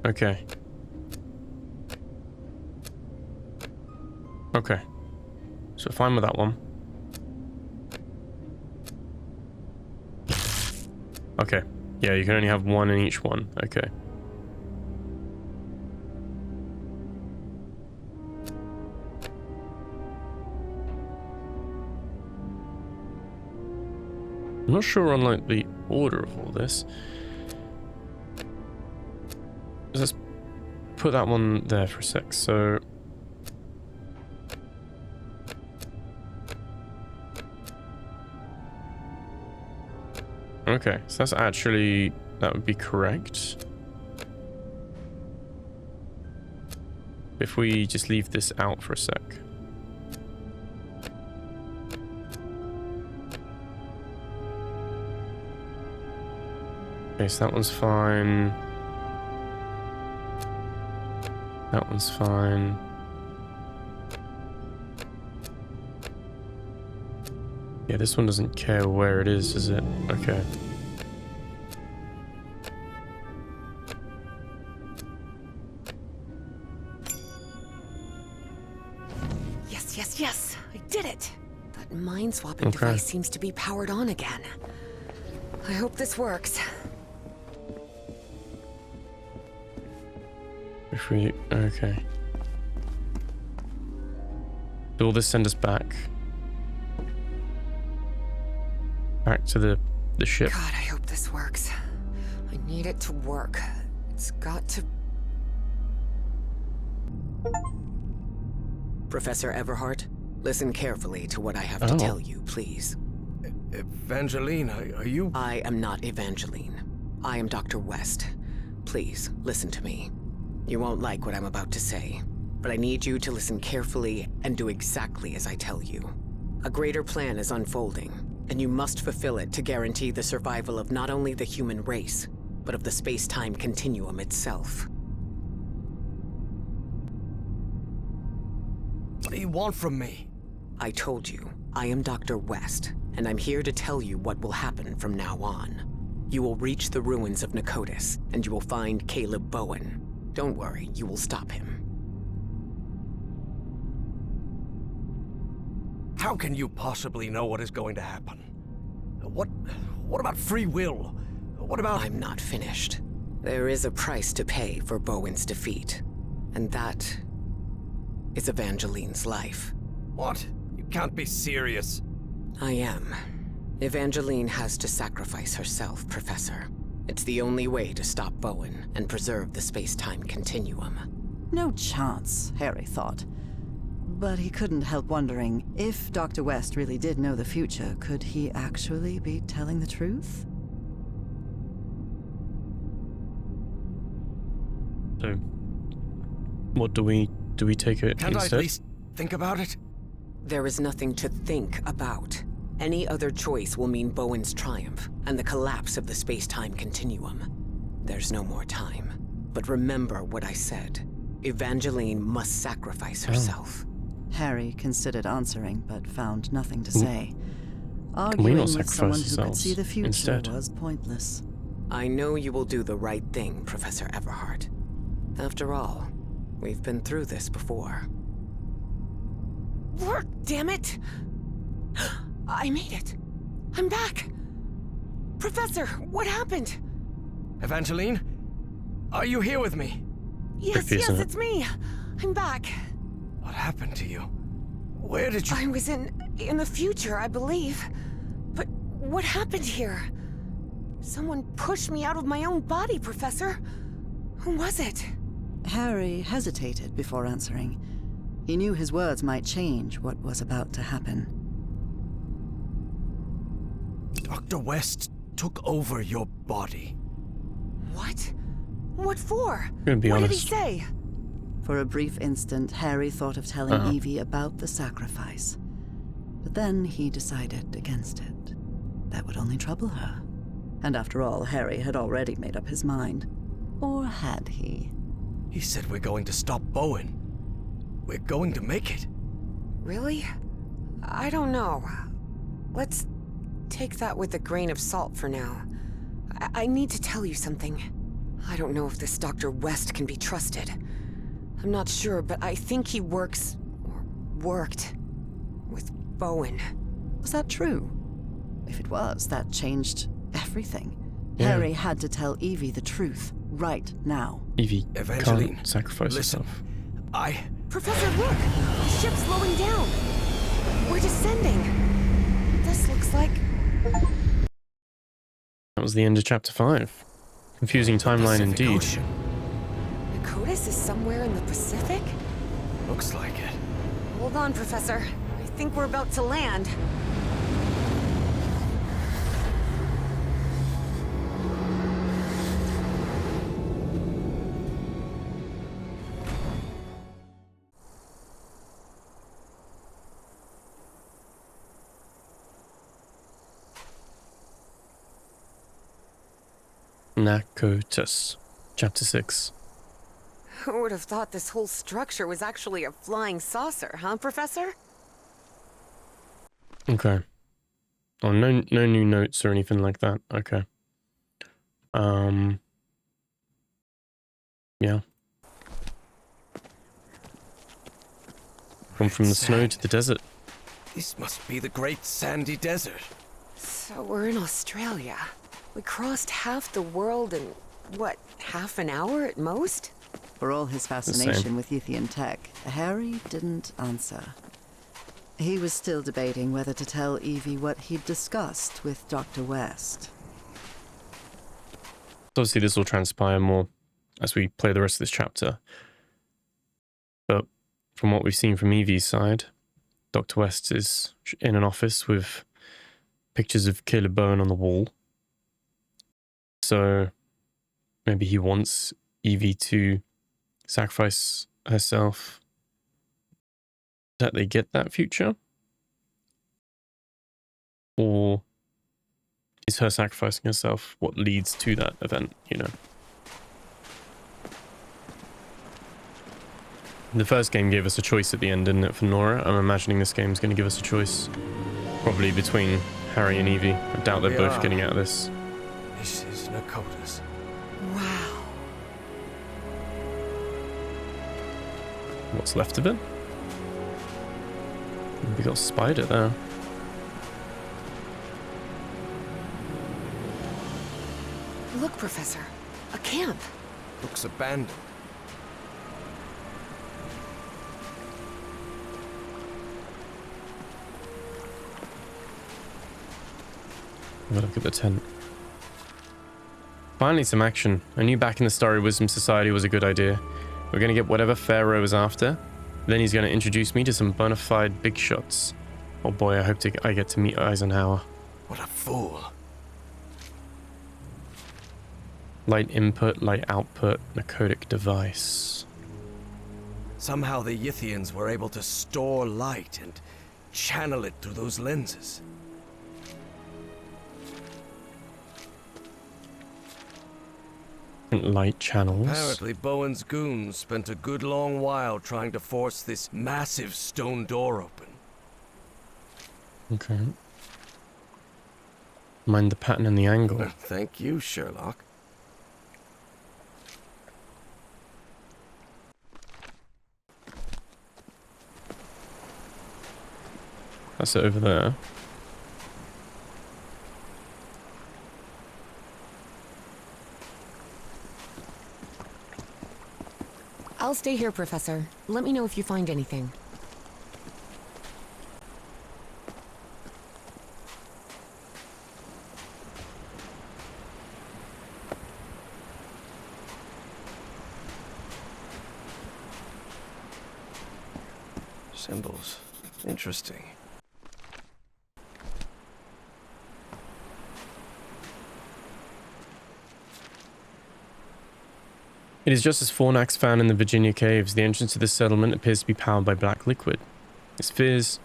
Okay. Okay. So fine with that one. Okay. Yeah, you can only have one in each one. Okay. I'm not sure on like the order of all this. Let's put that one there for a sec. So okay, so that's actually, that would be correct. If we just leave this out for a sec. Okay, so that one's fine. That one's fine. Yeah, this one doesn't care where it is, does it? Okay. Yes, yes, yes! I did it! That mind-swapping device seems to be powered on again. I hope this works. If we... okay. Will this send us back? Back to the ship. God, I hope this works. I need it to work. It's got to... Professor Everhart, Listen carefully to what I have Oh. to tell you, please. Evangeline, are you... I am not Evangeline. I am Dr. West. Please, listen to me. You won't like what I'm about to say, but I need you to listen carefully and do exactly as I tell you. A greater plan is unfolding, and you must fulfill it to guarantee the survival of not only the human race, but of the space-time continuum itself. What do you want from me? I told you, I am Dr. West, and I'm here to tell you what will happen from now on. You will reach the ruins of Nicotis, and you will find Caleb Bowen. Don't worry, you will stop him. How can you possibly know what is going to happen? What about free will? What about... I'm not finished. There is a price to pay for Bowen's defeat, and that is Evangeline's life. What? You can't be serious. I am. Evangeline has to sacrifice herself, Professor. It's the only way to stop Bowen and preserve the space-time continuum. No chance, Harry thought. But he couldn't help wondering, if Dr. West really did know the future, could he actually be telling the truth? So, what do we take it Can't I instead? at least think about it? There is nothing to think about. Any other choice will mean Bowen's triumph and the collapse of the space-time continuum. There's no more time. But remember what I said. Evangeline must sacrifice herself. Harry considered answering, but found nothing to say. we Arguing not with sacrifice someone who could ourselves see the future instead? was pointless. I know you will do the right thing, Professor Everhart. After all, we've been through this before. Work, damn it! I made it. I'm back. Professor, what happened? Evangeline? Are you here with me? Yes, Creepy, isn't it? it's me. I'm back. What happened to you? Where did you... I was in the future, I believe. But what happened here? Someone pushed me out of my own body, Professor. Who was it? Harry hesitated before answering. He knew his words might change what was about to happen. Dr. West took over your body. What? What for? I'm gonna be what honest. did he say? For a brief instant, Harry thought of telling Evie about the sacrifice. But then he decided against it. That would only trouble her. And after all, Harry had already made up his mind. Or had he? He said we're going to stop Bowen. We're going to make it. Really? I don't know. Let's take that with a grain of salt for now. I need to tell you something. I don't know if this Dr. West can be trusted. I'm not sure, but I think he works, or worked, with Bowen. Was that true? If it was, that changed everything. Yeah. Harry had to tell Evie the truth, right now. Evie Evangeline, can't sacrifice listen. herself. Professor, look! The ship's slowing down! We're descending! This looks like... That was the end of chapter 5. Confusing timeline Pacific indeed. Ocean. Nicotis is somewhere in the Pacific? Looks like it. Hold on, Professor. I think we're about to land. Nicotis. Chapter 6. Who would have thought this whole structure was actually a flying saucer, huh, Professor? Okay. Oh, no new notes or anything like that. Okay. Yeah. From the snow to the desert. This must be the great sandy desert. So we're in Australia. We crossed half the world in, what, half an hour at most? For all his fascination with Ythian tech, Harry didn't answer. He was still debating whether to tell Evie what he'd discussed with Dr. West. Obviously, this will transpire more as we play the rest of this chapter. But from what we've seen from Evie's side, Dr. West is in an office with pictures of Caleb Bowen on the wall. So maybe he wants Evie to sacrifice herself that they get that future? Or is her sacrificing herself what leads to that event, you know? The first game gave us a choice at the end, didn't it, for Nora? I'm imagining this game's going to give us a choice. Probably between Harry and Evie. I doubt they're both getting out of this. This is Nakota's. Wow. What's left of it? We got a spider there. Look, Professor. A camp. Looks abandoned. Have a look at the tent. Finally some action. I knew back in the Starry Wisdom Society was a good idea. We're going to get whatever Pharaoh is after. Then he's going to introduce me to some bona fide big shots. Oh boy, I hope I get to meet Eisenhower. What a fool. Light input, light output, narcotic device. Somehow the Yithians were able to store light and channel it through those lenses. Light channels. Apparently Bowen's goons spent a good long while trying to force this massive stone door open. Okay. Mind the pattern and the angle. Thank you, Sherlock. That's it over there. I'll stay here, Professor. Let me know if you find anything. Symbols. Interesting. It is just as Fornax found in the Virginia caves. The entrance to this settlement appears to be powered by black liquid. Its spheres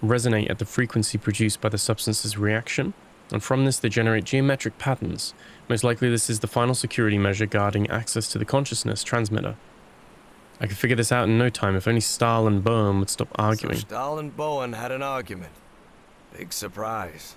resonate at the frequency produced by the substance's reaction, and from this they generate geometric patterns. Most likely this is the final security measure guarding access to the consciousness transmitter. I could figure this out in no time if only Stahl and Bowen would stop arguing. So Stahl and Bowen had an argument. Big surprise.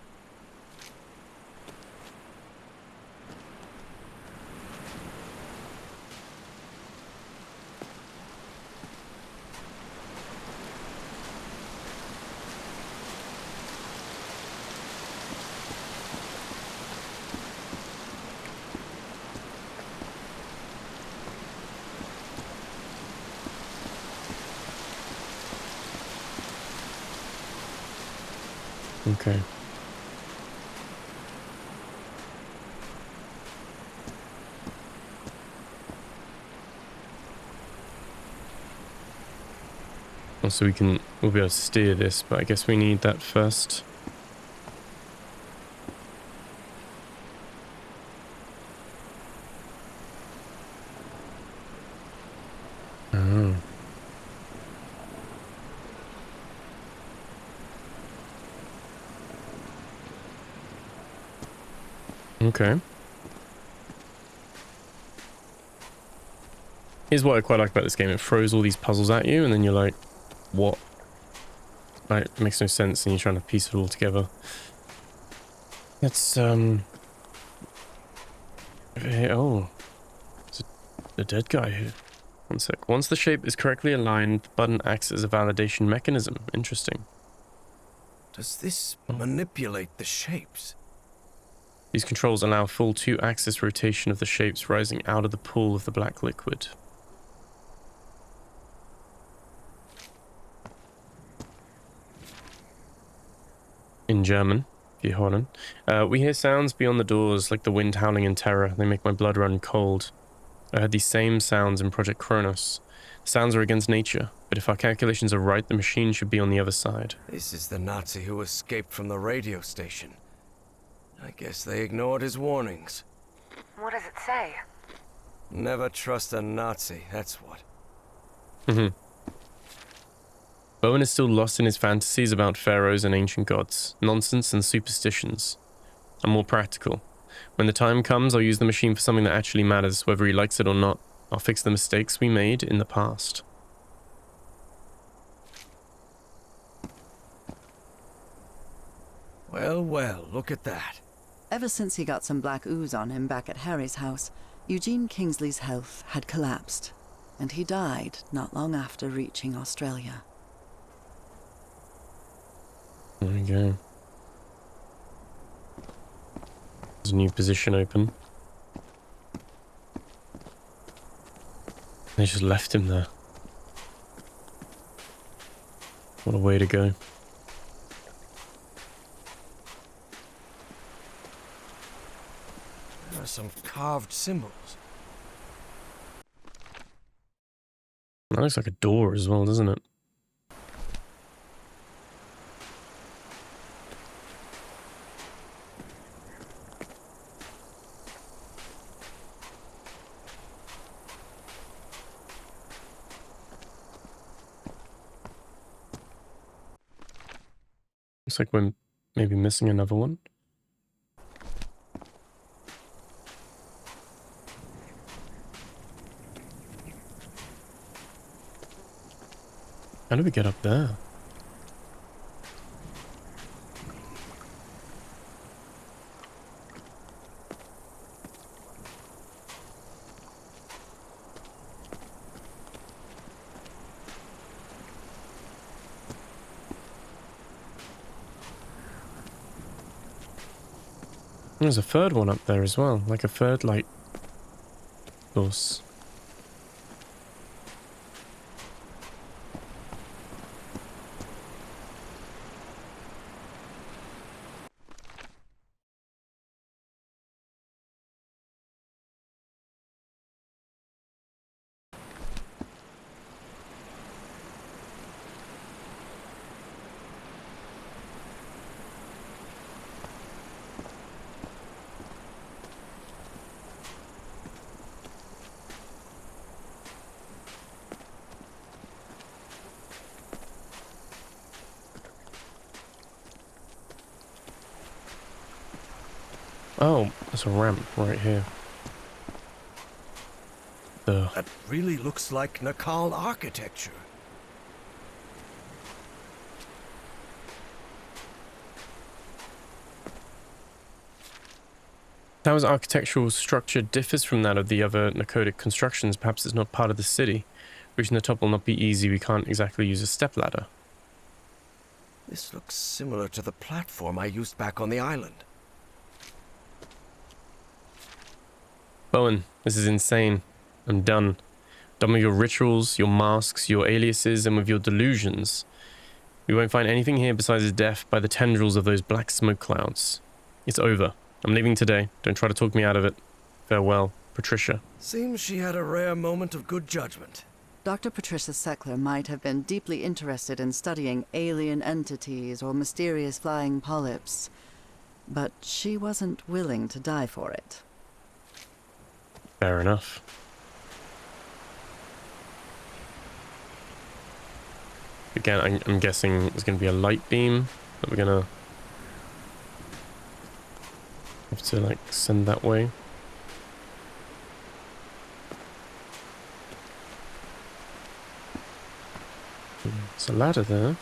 Okay. Oh, so we'll be able to steer this, but I guess we need that first. Oh. Okay. Here's what I quite like about this game. It throws all these puzzles at you, and then you're like, what? Like, it makes no sense, and you're trying to piece it all together. Let's, oh. It's a dead guy here. One sec. Once the shape is correctly aligned, the button acts as a validation mechanism. Interesting. Does this manipulate the shapes? These controls allow full 2-axis rotation of the shapes rising out of the pool of the black liquid. In German, wir hören. We hear sounds beyond the doors, like the wind howling in terror. They make my blood run cold. I heard these same sounds in Project Kronos. The sounds are against nature, But if our calculations are right, the machine should be on the other side. This is the Nazi who escaped from the radio station. I guess they ignored his warnings. What does it say? Never trust a Nazi, that's what. Bowen is still lost in his fantasies about pharaohs and ancient gods, nonsense and superstitions. I'm more practical. When the time comes, I'll use the machine for something that actually matters, whether he likes it or not. I'll fix the mistakes we made in the past. Well, well, look at that. Ever since he got some black ooze on him back at Harry's house, Eugene Kingsley's health had collapsed, and he died not long after reaching Australia. There we go. There's a new position open. They just left him there. What a way to go. There are some carved symbols. That looks like a door as well, doesn't it? Looks like we're maybe missing another one. How do we get up there? There's a third one up there as well, like a third light source. Oh, there's a ramp right here. That really looks like Nakal architecture. Tower's architectural structure differs from that of the other Nakodic constructions. Perhaps it's not part of the city. Reaching the top will not be easy. We can't exactly use a stepladder. This looks similar to the platform I used back on the island. Bowen, this is insane. I'm done. Done with your rituals, your masks, your aliases, and with your delusions. We won't find anything here besides death by the tendrils of those black smoke clouds. It's over. I'm leaving today. Don't try to talk me out of it. Farewell, Patricia. Seems she had a rare moment of good judgment. Dr. Patricia Seckler might have been deeply interested in studying alien entities or mysterious flying polyps, but she wasn't willing to die for it. Fair enough. Again, I'm guessing there's going to be a light beam that we're going to have to, like, send that way. There's a ladder there.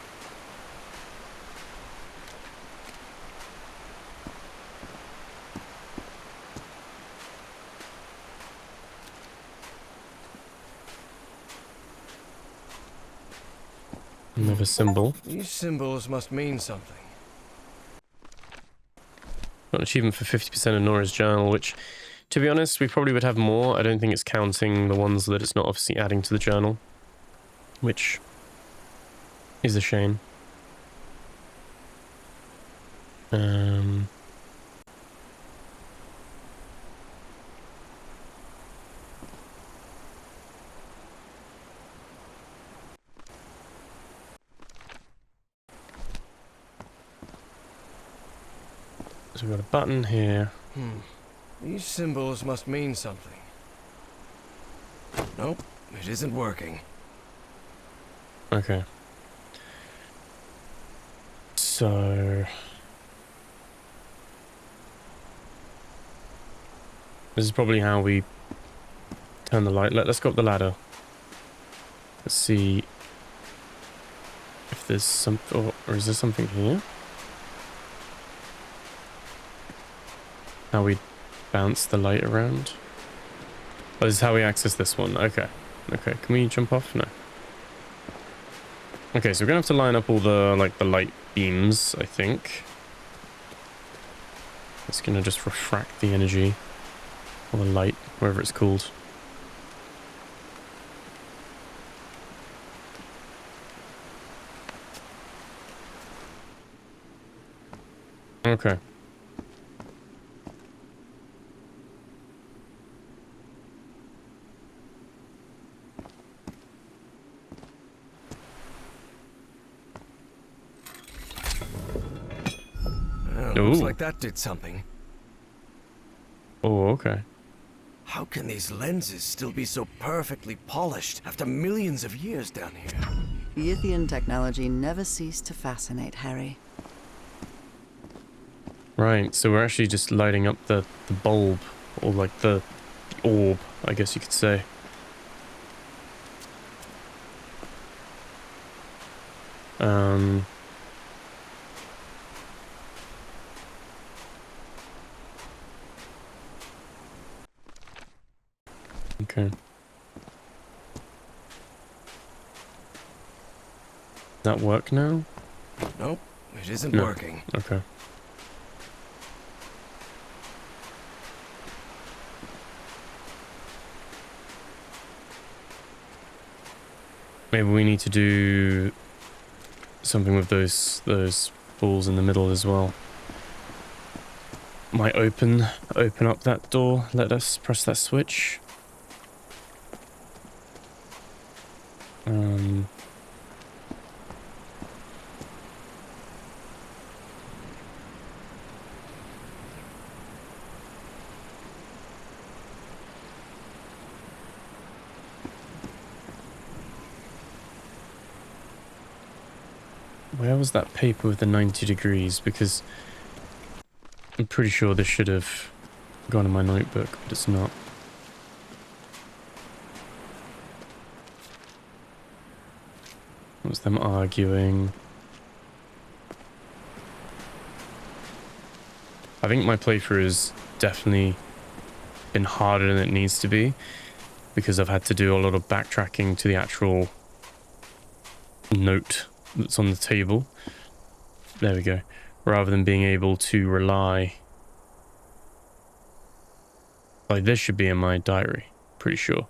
Another symbol. These symbols must mean something. Got an achievement for 50% of Nora's journal, which, to be honest, we probably would have more. I don't think it's counting the ones that it's not obviously adding to the journal, which is a shame. So we've got a button here. These symbols must mean something. Nope, it isn't working. Okay. So this is probably how we turn the light. Let's go up the ladder. Let's see if there's something, or is there something here? How we bounce the light around? Oh, this is how we access this one. Okay. Okay, can we jump off? No. Okay, so we're gonna have to line up all the, like, the light beams, I think. It's gonna just refract the energy, or the light, whatever it's called. Okay. Looks like that did something. Oh, okay. How can these lenses still be so perfectly polished after millions of years down here? Yithian technology never ceased to fascinate Harry. Right, so we're actually just lighting up the bulb, or like the orb, I guess you could say. Okay. Does that work now? Nope, it isn't No. working. Okay. Maybe we need to do something with those balls in the middle as well. Might open up that door. Let us press that switch. Where was that paper with the 90 degrees? Because I'm pretty sure this should have gone in my notebook, but it's not. What was them arguing? I think my playthrough has definitely been harder than it needs to be, because I've had to do a lot of backtracking to the actual note that's on the table. There we go. Rather than being able to rely, like, this should be in my diary, pretty sure.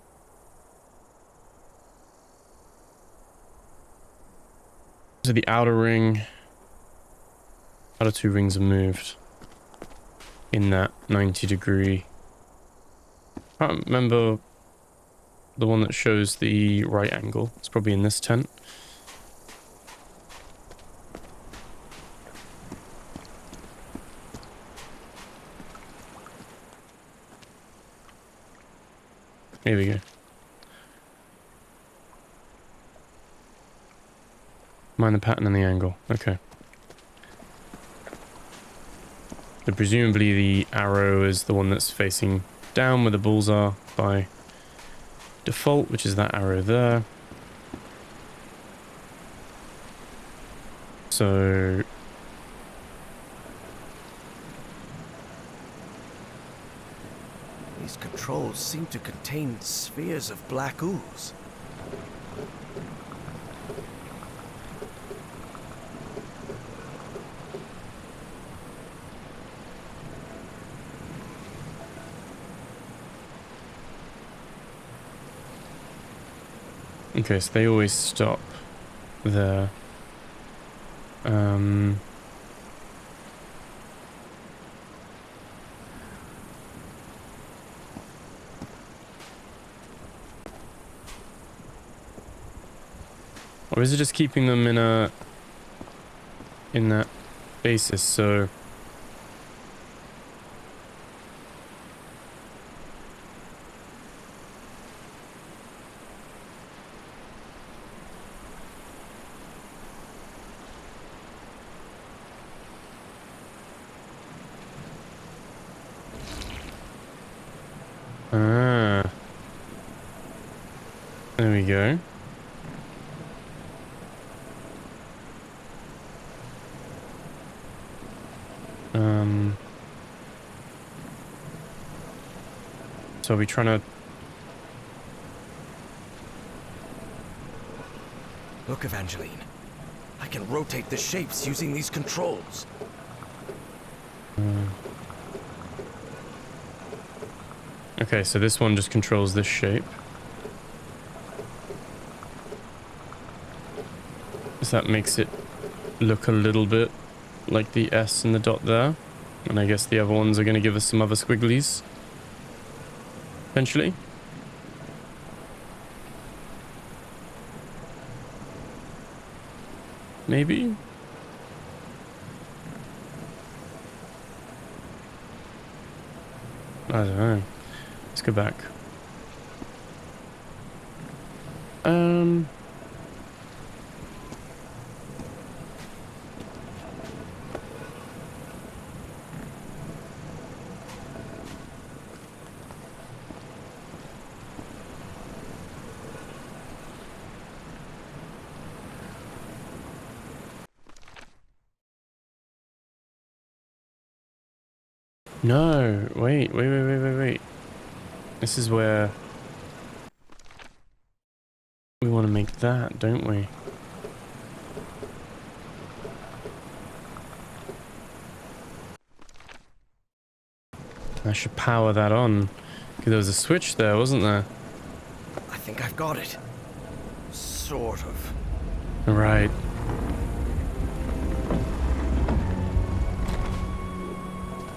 So the outer ring, outer two rings are moved in that 90 degree. I can't remember the one that shows the right angle. It's probably in this tent. Here we go. Mind the pattern and the angle. Okay. So presumably the arrow is the one that's facing down where the balls are by default, which is that arrow there. So These controls seem to contain spheres of black ooze. okay, so they always stop there. Or is it just keeping them in that basis? So There we go. So are we trying to... Look, Evangeline. I can rotate the shapes using these controls. Okay, so this one just controls this shape. So that makes it look a little bit like the S and the dot there. And I guess the other ones are going to give us some other squigglies. Eventually. Maybe? I don't know. Let's go back. No, wait. This is where we want to make that, don't we? I should power that on. Because there was a switch there, wasn't there? I think I've got it. Sort of. Right.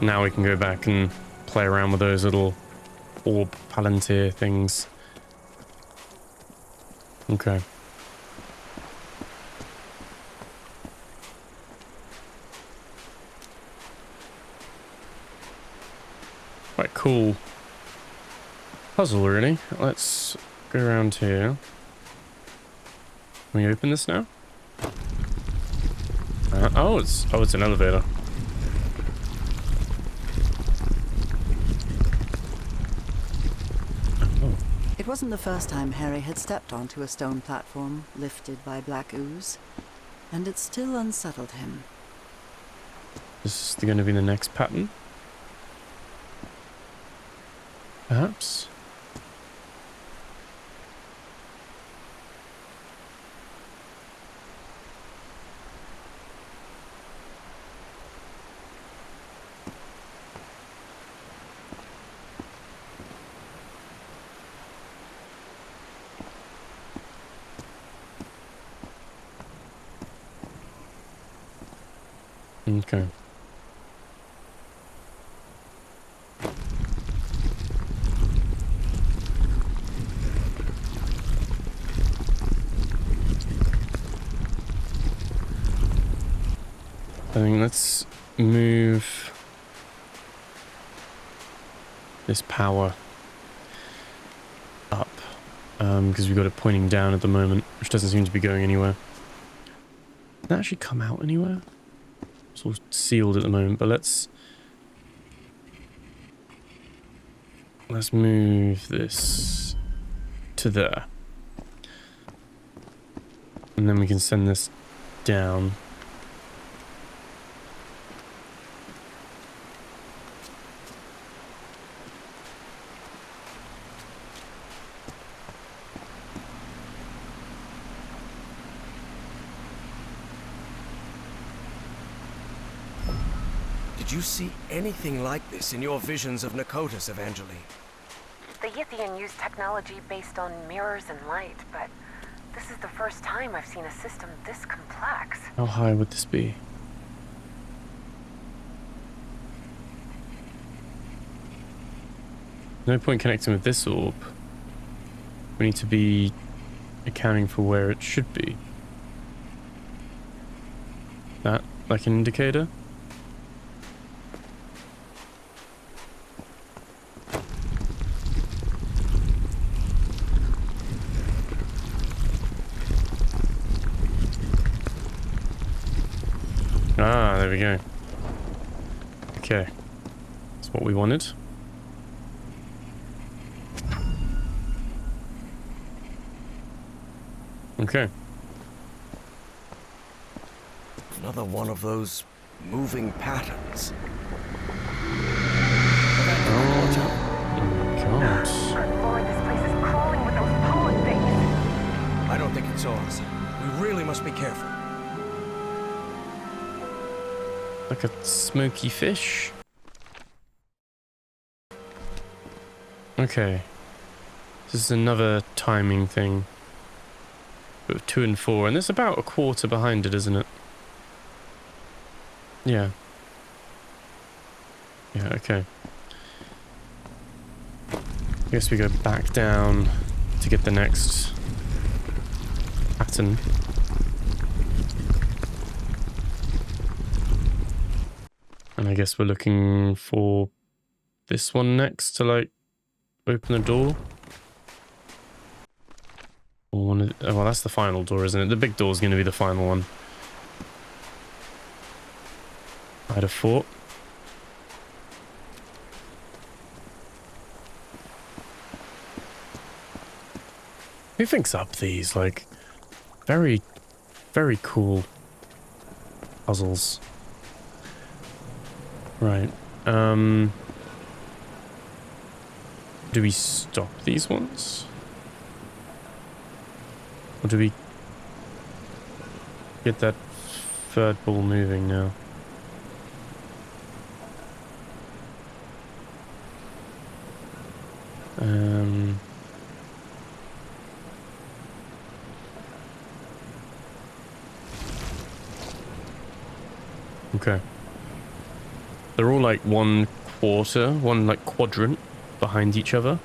Now we can go back and play around with those little orb palantir things. Okay. Quite cool puzzle, really. Let's go around here. Can we open this now? Oh, it's an elevator. It wasn't the first time Harry had stepped onto a stone platform lifted by black ooze, and it still unsettled him. Is this going to be the next pattern? Perhaps? Okay. I think let's move this power up, because we've got it pointing down at the moment, which doesn't seem to be going anywhere. Did that actually come out anywhere? It's all sealed at the moment, but let's move this to there. And then we can send this down. Did you see anything like this in your visions of Nakotas, Evangeline? The Yithian use technology based on mirrors and light, but this is the first time I've seen a system this complex. How high would this be? No point connecting with this orb. We need to be accounting for where it should be. That, like an indicator? Ah, there we go. Okay. That's what we wanted. Okay. Another one of those moving patterns. Oh god. Good lord, this place is crawling with those pollen things. I don't think it's ours. We really must be careful. Like a smoky fish. Okay. This is another timing thing. But 2 and 4, and there's about a quarter behind it, isn't it? Yeah. Yeah, okay. I guess we go back down to get the next pattern. And I guess we're looking for this one next to, like, open the door. Or one of the, oh, well, that's the final door, isn't it? The big door is going to be the final one. I'd have thought. Who thinks up these, like, very, very cool puzzles? Right. Do we stop these ones? Or do we get that third ball moving now? Okay. They're all like one like quadrant behind each other.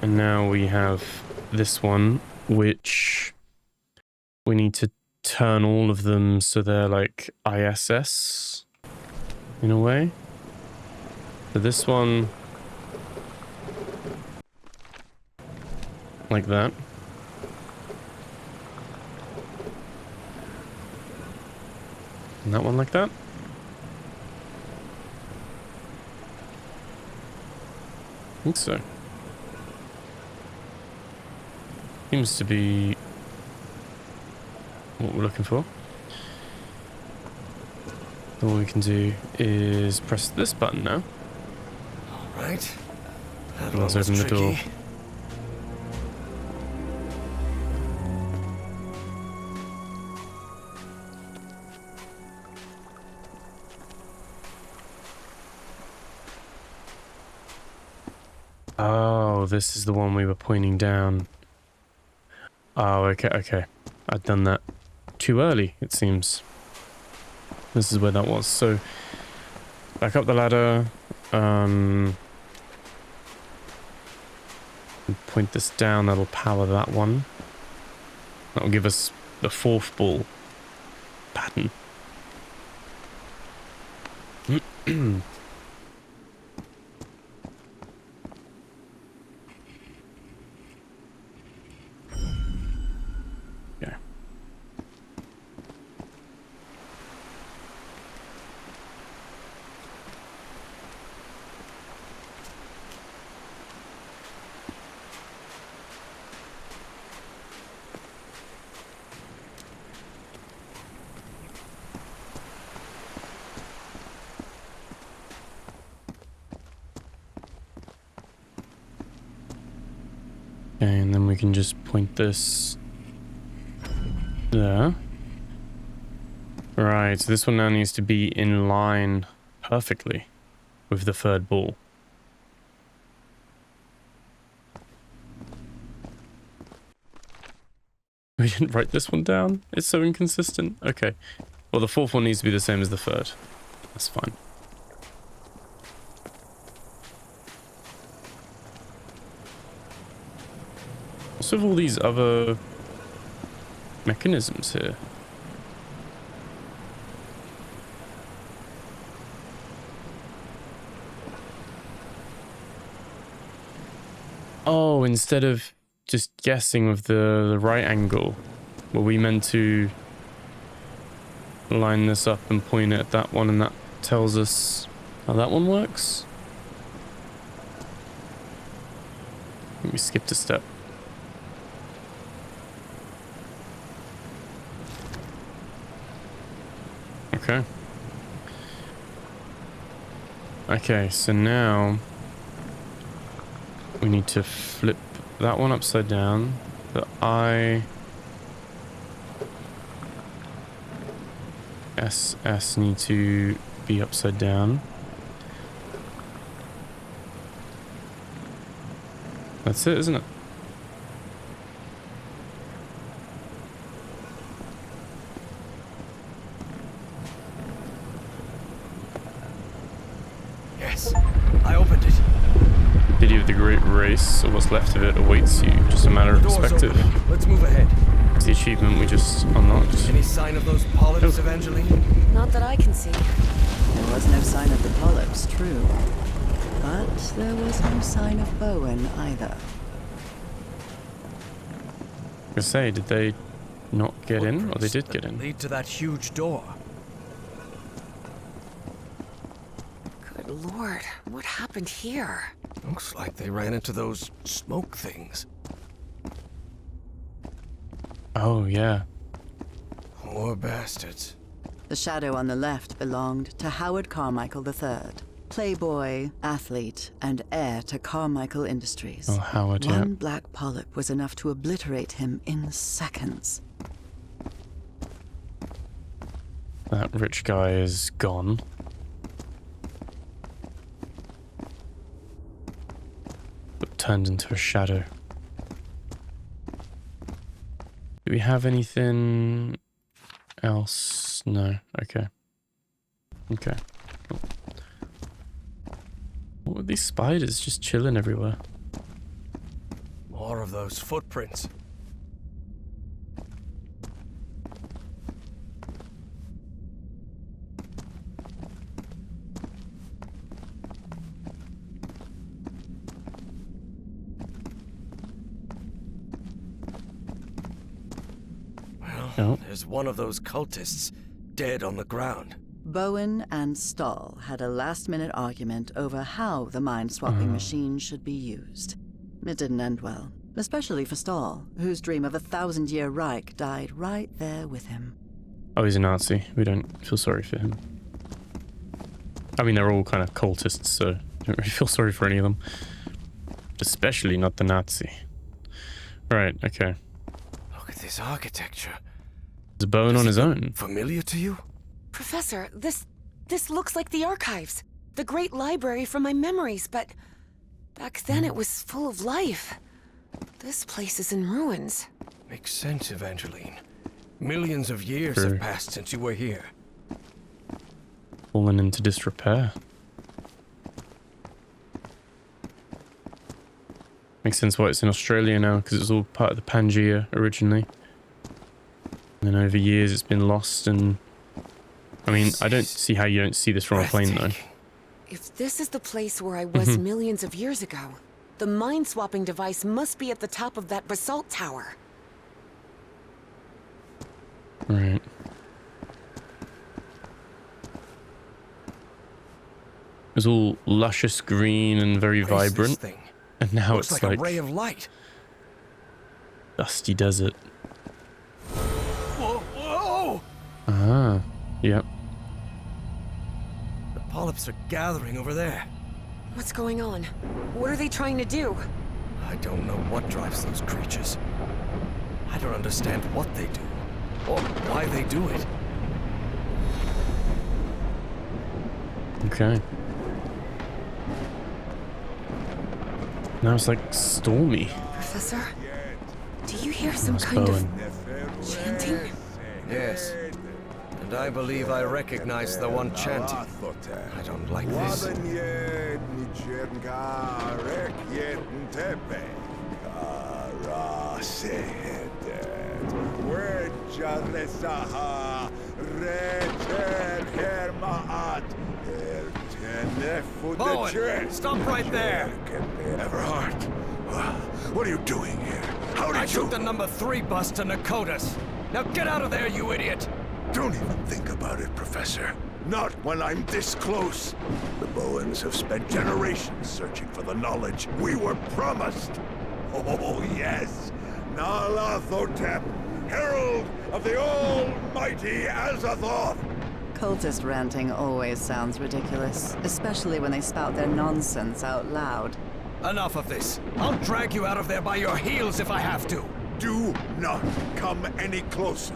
And now we have this one, which we need to turn all of them so they're like ISS in a way. So this one, like that. And that one like that. I think so. Seems to be what we're looking for. All we can do is press this button now. All right. That Let's was open the door. tricky. Oh, this is the one we were pointing down. Oh, okay, okay. I'd done that too early, it seems. This is where that was. So, back up the ladder. Point this down, that'll power that one. That'll give us the fourth ball pattern. Yeah. Okay, and then we can just point this there. Right, so this one now needs to be in line perfectly with the third ball. We didn't write this one down? It's so inconsistent. Okay. Well, the fourth one needs to be the same as the third. That's fine. What's with all these other mechanisms here? Oh, instead of just guessing with the right angle, were we meant to line this up and point it at that one, and that tells us how that one works? I think we skipped a step. Okay. Okay, so now we need to flip that one upside down. The I... S need to be upside down. That's it, isn't it? Yes, I opened it. Video of the Great Race, or what's left of it, awaits you. Just a matter of The door's perspective. open. Let's move ahead. It's the achievement we just unlocked. Any sign of those polyps, Evangeline? Not that I can see. There was no sign of the polyps, true. But there was no sign of Bowen either. I was gonna say, did they not get in? Or they did get in? Lead to that huge door. Good lord, what happened here? Looks like they ran into those smoke things. Oh, yeah. Poor bastards. The shadow on the left belonged to Howard Carmichael III, playboy, athlete, and heir to Carmichael Industries. Oh, Howard, yeah. One black polyp was enough to obliterate him in seconds. That rich guy is gone. But turned into a shadow. Do we have anything else? No. Okay. Okay. Cool. What were these spiders just chilling everywhere? More of those footprints. Oh. There's one of those cultists dead on the ground. Bowen and Stahl had a last-minute argument over how the mind-swapping machine should be used. It didn't end well, especially for Stahl, whose dream of a 1,000-year Reich died right there with him. Oh, he's a Nazi. We don't feel sorry for him. I mean, they're all kind of cultists, so I don't really feel sorry for any of them. Especially not the Nazi. Right, okay. Look at this architecture. Is Bowen on his own? Familiar to you? Professor, this looks like the archives. The great library from my memories, but back then it was full of life. This place is in ruins. Makes sense, Evangeline. Millions of years True. have passed since you were here. Fallen into disrepair. Makes sense why it's in Australia now, because it was all part of the Pangaea originally. And then over years it's been lost, and I mean, I don't see how you don't see this from a plane though. If this is the place where I was millions of years ago, the mind-swapping device must be at the top of that basalt tower. Right. It was all luscious green and very What is this vibrant, thing? and now Looks it's like like a ray of light. dusty desert. Whoa, whoa! Ah, yep. The polyps are gathering over there. What's going on? What are they trying to do? I don't know what drives those creatures. I don't understand what they do, or why they do it. Okay. Now it's like stormy. Professor, do you hear some That's kind Bowen. of chanting? Yes. And I believe I recognize the one chanting. I don't like this. Bowen, stop right there! Everhart, what are you doing here? How did I you... took the number 3 bus to Nakotas. Now get out of there, you idiot! Don't even think about it, Professor. Not when I'm this close. The Bowens have spent generations searching for the knowledge we were promised. Oh, yes. Nalathotep, herald of the almighty Azathoth. Cultist ranting always sounds ridiculous, especially when they spout their nonsense out loud. Enough of this. I'll drag you out of there by your heels if I have to. Do not come any closer.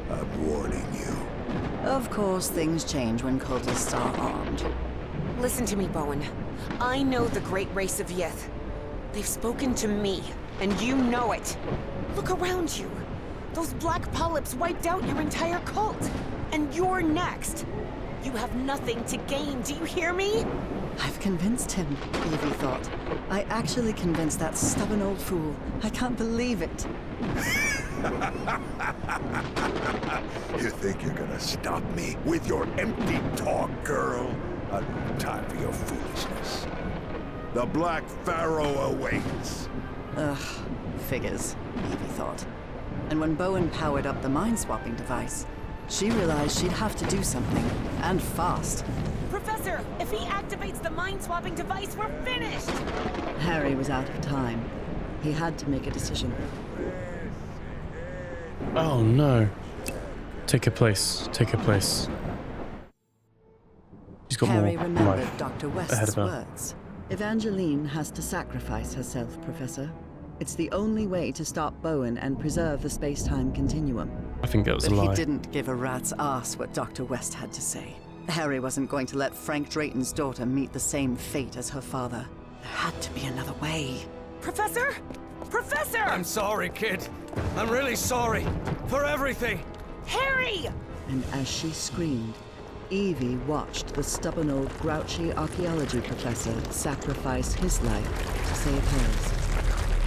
I'm warning you. Of course, things change when cultists are armed. Listen to me, Bowen. I know the great race of Yith. They've spoken to me, and you know it. Look around you. Those black polyps wiped out your entire cult. And you're next. You have nothing to gain, do you hear me? I've convinced him, Evie thought. I actually convinced that stubborn old fool. I can't believe it. You think you're gonna stop me with your empty talk, girl? I don't have time for your foolishness. The Black Pharaoh awaits. Ugh, figures, Evie thought. And when Bowen powered up the mind-swapping device, she realized she'd have to do something, and fast. Professor, if he activates the mind-swapping device, we're finished! Harry was out of time. He had to make a decision. Oh no. Take her place. Take her place. She's got Harry more remembered life Dr. ahead West's of her. words. Evangeline has to sacrifice herself, Professor. It's the only way to stop Bowen and preserve the space-time continuum. I think that was a But lie. he didn't give a rat's ass what Dr. West had to say. Harry wasn't going to let Frank Drayton's daughter meet the same fate as her father. There had to be another way. Professor? Professor! I'm sorry, kid. I'm really sorry. For everything. Harry! And as she screamed, Evie watched the stubborn old grouchy archaeology professor sacrifice his life to save hers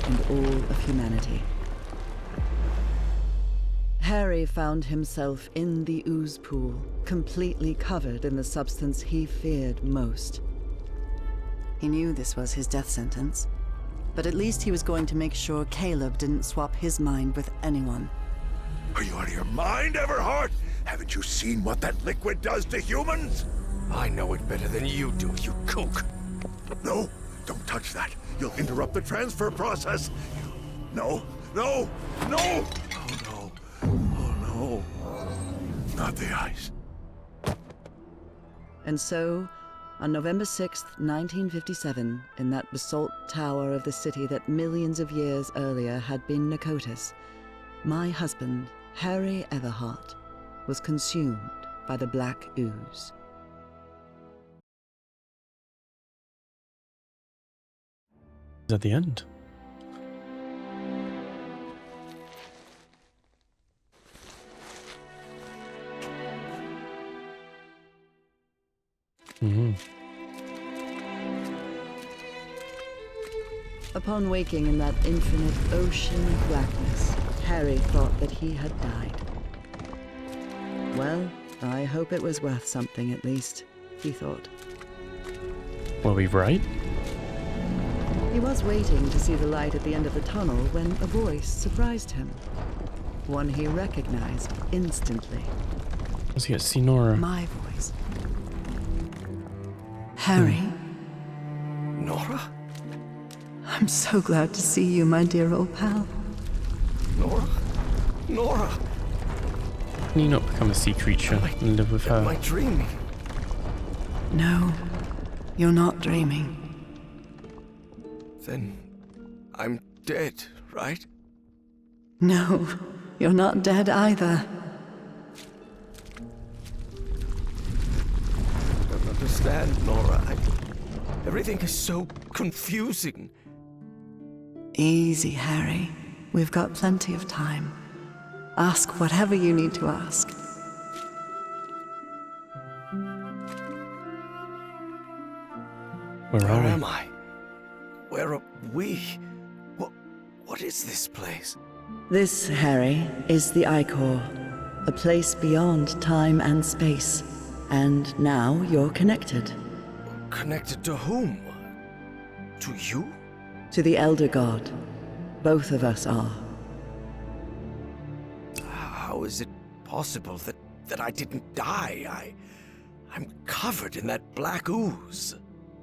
and all of humanity. Harry found himself in the ooze pool, completely covered in the substance he feared most. He knew this was his death sentence, but at least he was going to make sure Caleb didn't swap his mind with anyone. Are you out of your mind, Everhart? Haven't you seen what that liquid does to humans? I know it better than you do, you kook. No, don't touch that. You'll interrupt the transfer process. No, no, no! Oh no, oh no. Not the ice. And so, on November 6th, 1957, in that basalt tower of the city that millions of years earlier had been Nicotis, my husband, Harry Everhart, was consumed by the black ooze. Is that the end? Upon waking in that infinite ocean of blackness, Harry thought that he had died. Well, I hope it was worth something at least, he thought. Were we right? He was waiting to see the light at the end of the tunnel when a voice surprised him. One he recognized instantly. Was he at Sinora? My voice. Harry, Nora? I'm so glad to see you, my dear old pal. Nora? Nora! Can you not become a sea creature and live with Am I her? dreaming? No, you're not dreaming. Then I'm dead, right? No, you're not dead either. I don't understand, Nora. Everything is so confusing. Easy, Harry. We've got plenty of time. Ask whatever you need to ask. Where Where are am we? I? Where are we? What is this place? This, Harry, is the Icor, a place beyond time and space. And now you're connected Connected to whom? To you? to the Elder God. Both of us are. How is it possible that I didn't die? I'm covered in that black ooze.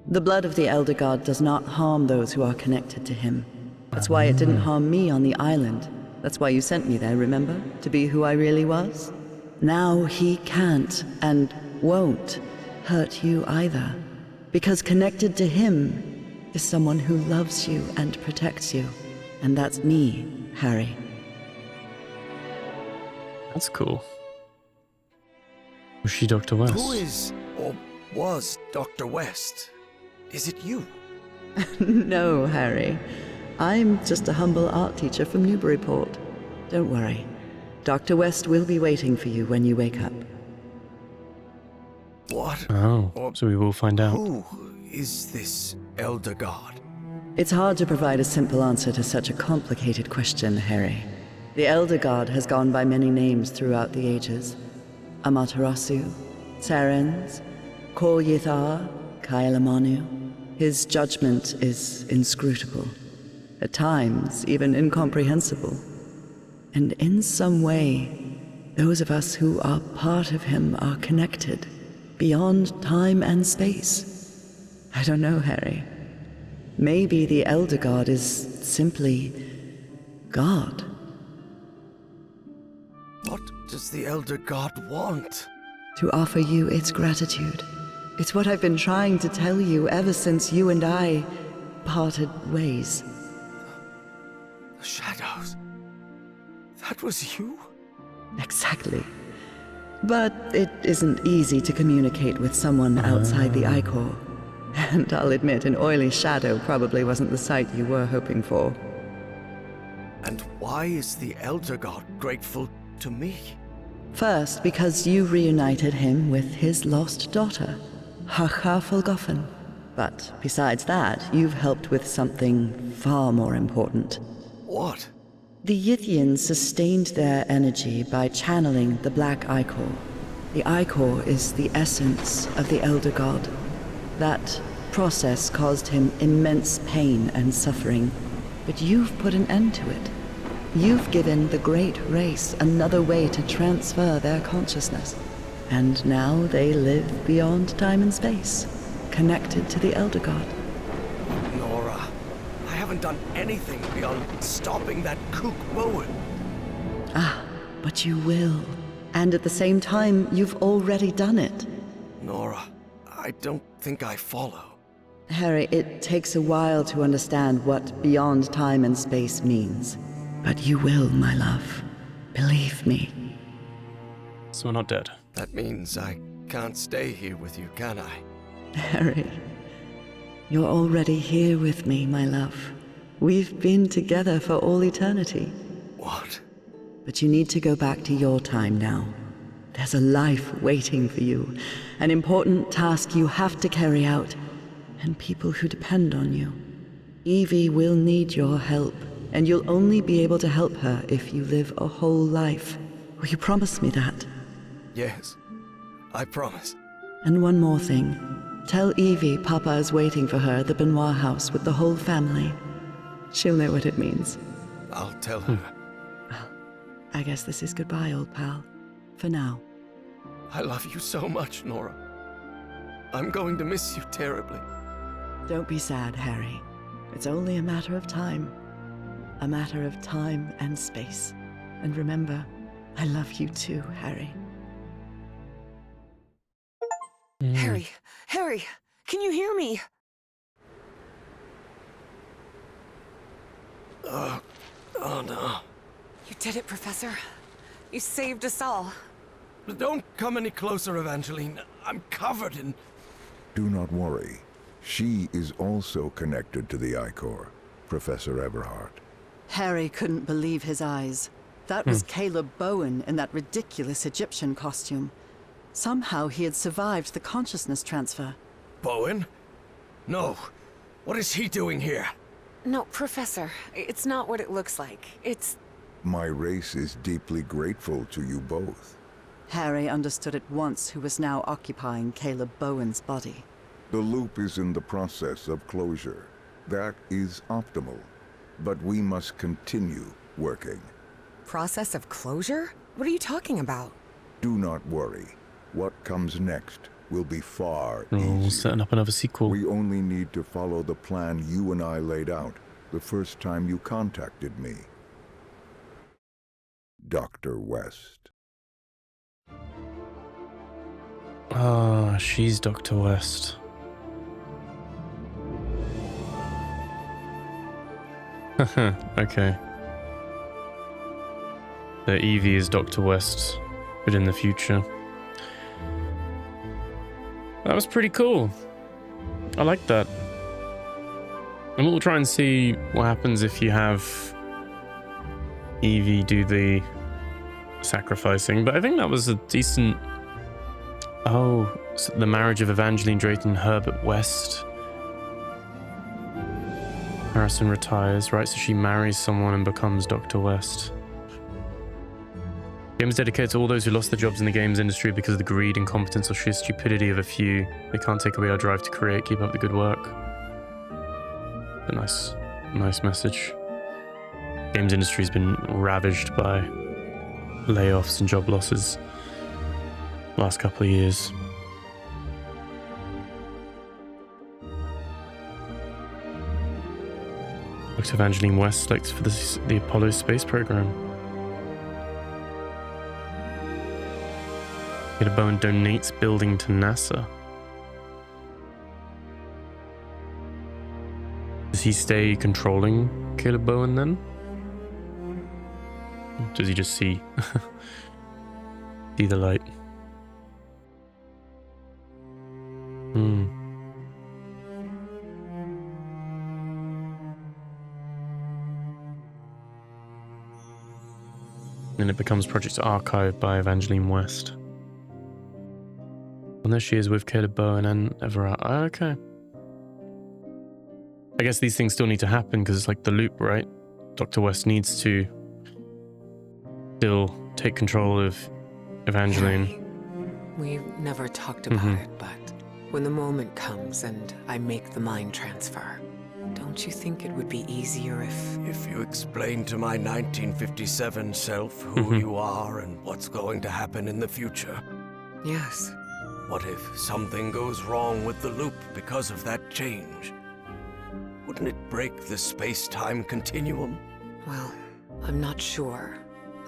The blood of the Elder God does not harm those who are connected to him. That's why it didn't harm me on the island. That's why you sent me there, remember? To be who I really was? Now he can't and won't hurt you either, because connected to him is someone who loves you and protects you, and that's me, Harry. That's cool. Was she Dr. West? Who is, or was, Dr. West? Is it you? No, Harry. I'm just a humble art teacher from Newburyport. Don't worry. Dr. West will be waiting for you when you wake up. What? Oh, so we will find out. Who is this Elder God? It's hard to provide a simple answer to such a complicated question, Harry. The Elder God has gone by many names throughout the ages. Amaterasu, Sarens, Kor Yithar, Kailamanu. His judgment is inscrutable, at times even incomprehensible. And in some way, those of us who are part of him are connected, beyond time and space. I don't know, Harry. Maybe the Elder God is simply God. What does the Elder God want? To offer you its gratitude. It's what I've been trying to tell you ever since you and I parted ways. The shadows. That was you? Exactly. But it isn't easy to communicate with someone outside the Ichor. And I'll admit, an oily shadow probably wasn't the sight you were hoping for. And why is the Elder God grateful to me? First, because you reunited him with his lost daughter, Hacha Folgoffen. But besides that, you've helped with something far more important. What? The Yithians sustained their energy by channeling the Black Ichor. The Ichor is the essence of the Elder God. That process caused him immense pain and suffering, but you've put an end to it. You've given the great race another way to transfer their consciousness. And now they live beyond time and space, connected to the Elder God. Nora, I haven't done anything beyond stopping that kook Bowen. Ah, but you will. And at the same time, you've already done it. Nora, I don't think I follow. Harry, it takes a while to understand what beyond time and space means. But you will, my love. Believe me. So we're not dead. That means I can't stay here with you, can I? Harry, you're already here with me, my love. We've been together for all eternity. What? But you need to go back to your time now. There's a life waiting for you, an important task you have to carry out, and people who depend on you. Evie will need your help, and you'll only be able to help her if you live a whole life. Will you promise me that? Yes, I promise. And one more thing. Tell Evie Papa is waiting for her at the Benoit house with the whole family. She'll know what it means. I'll tell her. I guess this is goodbye, old pal. For now. I love you so much, Nora. I'm going to miss you terribly. Don't be sad, Harry. It's only a matter of time. A matter of time and space. And remember, I love you too, Harry. Harry, can you hear me? Oh no. You did it, Professor. You saved us all. Don't come any closer, Evangeline. I'm covered in... Do not worry. She is also connected to the Ichor, Professor Everhart. Harry couldn't believe his eyes. That was Caleb Bowen in that ridiculous Egyptian costume. Somehow he had survived the consciousness transfer. Bowen? No. What is he doing here? No, Professor, it's not what it looks like. It's... My race is deeply grateful to you both. Harry understood at once who was now occupying Caleb Bowen's body. The loop is in the process of closure. That is optimal. But we must continue working. Process of closure? What are you talking about? Do not worry. What comes next will be far Oh, easier. setting up another sequel. We only need to follow the plan you and I laid out the first time you contacted me. Dr. West. Oh, she's Dr. West. Okay. The Evie is Dr. West, but in the future. That was pretty cool. I like that. And we'll try and see what happens if you have Evie do the sacrificing. But I think that was a decent... Oh, so the marriage of Evangeline Drayton and Herbert West. Harrison retires, right? So she marries someone and becomes Dr. West. Game is dedicated to all those who lost their jobs in the games industry because of the greed, incompetence, or sheer stupidity of a few. They can't take away our drive to create. Keep up the good work. A nice message. Games industry has been ravaged by layoffs and job losses last couple of years. Dr. Evangeline West selected for the Apollo space program. Caleb Bowen donates building to NASA. Does he stay controlling Caleb Bowen then? Or does he just see the light? And it becomes Project Archive by Evangeline West. And there she is with Caleb Bowen and Everard. Oh, okay. I guess these things still need to happen because it's like the loop, right? Dr. West needs to still take control of Evangeline. Harry, we've never talked about it, but when the moment comes and I make the mind transfer, don't you think it would be easier If you explain to my 1957 self who you are and what's going to happen in the future? Yes. What if something goes wrong with the loop because of that change? Wouldn't it break the space-time continuum? Well, I'm not sure.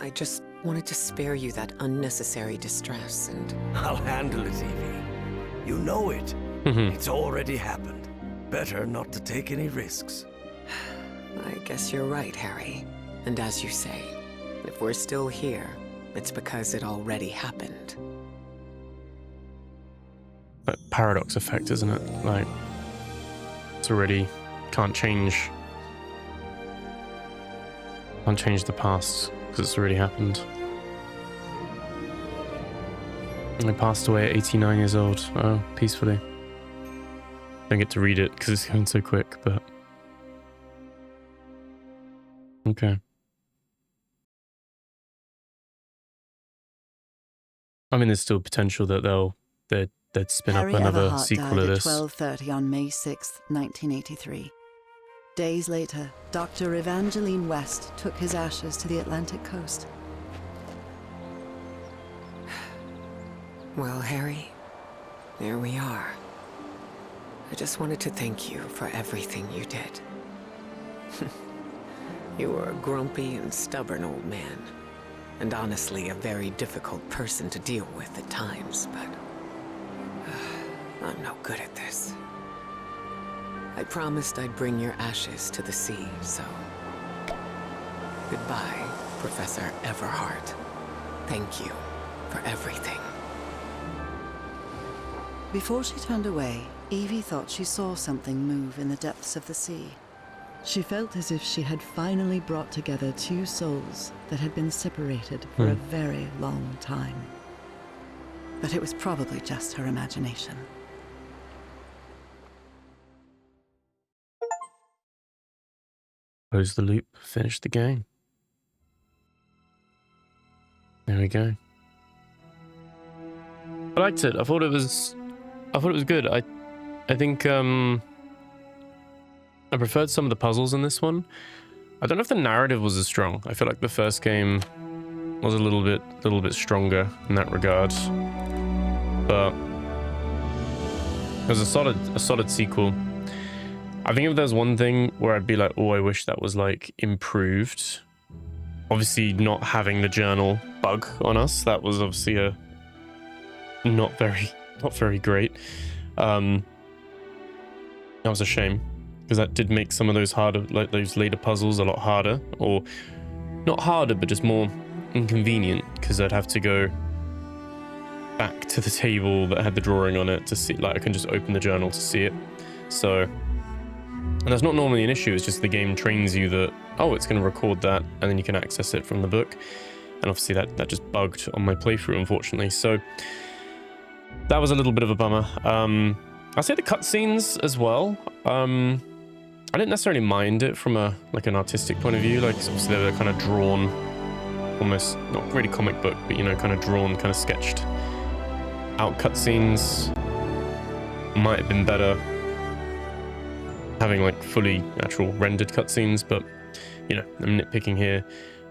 I just wanted to spare you that unnecessary distress and... I'll handle it, Evie. You know it. It's already happened. Better not to take any risks. I guess you're right, Harry. And as you say, if we're still here, it's because it already happened. But paradox effect, isn't it? Like, it's already... Can't change the past because it's already happened. I passed away at 89 years old. Oh, peacefully. Don't get to read it because it's going so quick, but okay. I mean, there's still potential that they'd spin Harry up another Everhart sequel died of at this. 12:30 on May 6th, 1983. Days later, Dr. Evangeline West took his ashes to the Atlantic coast. Well, Harry, there we are. I just wanted to thank you for everything you did. You were a grumpy and stubborn old man, and honestly a very difficult person to deal with at times, but I'm no good at this. I promised I'd bring your ashes to the sea, so... Goodbye, Professor Everhart. Thank you for everything. Before she turned away, Evie thought she saw something move in the depths of the sea. She felt as if she had finally brought together two souls that had been separated for a very long time. But it was probably just her imagination. Close the loop, finish the game. There we go. I liked it. I thought it was good. I think I preferred some of the puzzles in this one. I don't know if the narrative was as strong. I feel like the first game was a little bit stronger in that regard. But it was a solid sequel. I think if there's one thing where I'd be like, oh, I wish that was like improved. Obviously not having the journal bug on us. That was obviously a not very not very great. That was a shame, because that did make some of those harder, like those later puzzles, a lot harder, or not harder, but just more inconvenient, because I'd have to go back to the table that had the drawing on it to see, like I can just open the journal to see it. So, and that's not normally an issue, it's just the game trains you that, oh, it's going to record that, and then you can access it from the book. And obviously that just bugged on my playthrough, unfortunately. So that was a little bit of a bummer. I'll say the cutscenes as well. I didn't necessarily mind it from an artistic point of view. Like, obviously they were kind of drawn, almost not really comic book, but, you know, kind of drawn, kind of sketched out cutscenes. Might have been better having like fully actual rendered cutscenes, but you know, I'm nitpicking here.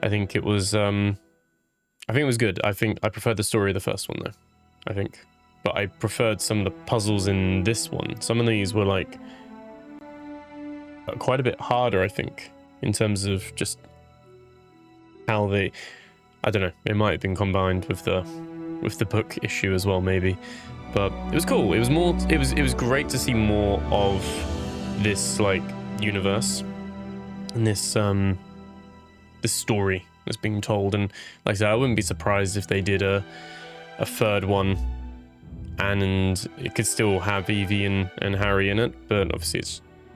I think it was good. I think I preferred the story of the first one though, I think. But I preferred some of the puzzles in this one. Some of these were like quite a bit harder, I think, in terms of just how they, I don't know, it might have been combined with the book issue as well, maybe. But it was cool. It was more, it was great to see more of this like universe and this this story that's being told. And like I said, I wouldn't be surprised if they did a third one and it could still have Evie and Harry in it, but obviously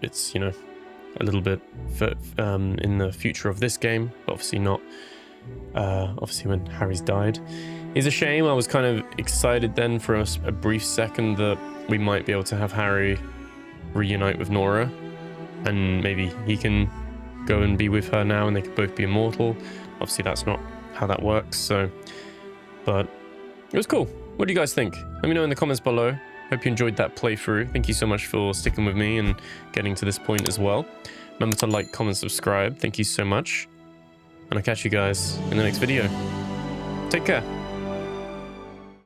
it's you know, a little bit in the future of this game, but obviously not obviously when Harry's died. It's a shame. I was kind of excited then for a brief second that we might be able to have Harry reunite with Nora, and maybe he can go and be with her now and they could both be immortal. Obviously that's not how that works, so, but it was cool. What do you guys think? Let me know in the comments below. Hope you enjoyed that playthrough. Thank you so much for sticking with me and getting to this point as well. Remember to like, comment, subscribe. Thank you so much, and I'll catch you guys in the next video. Take care.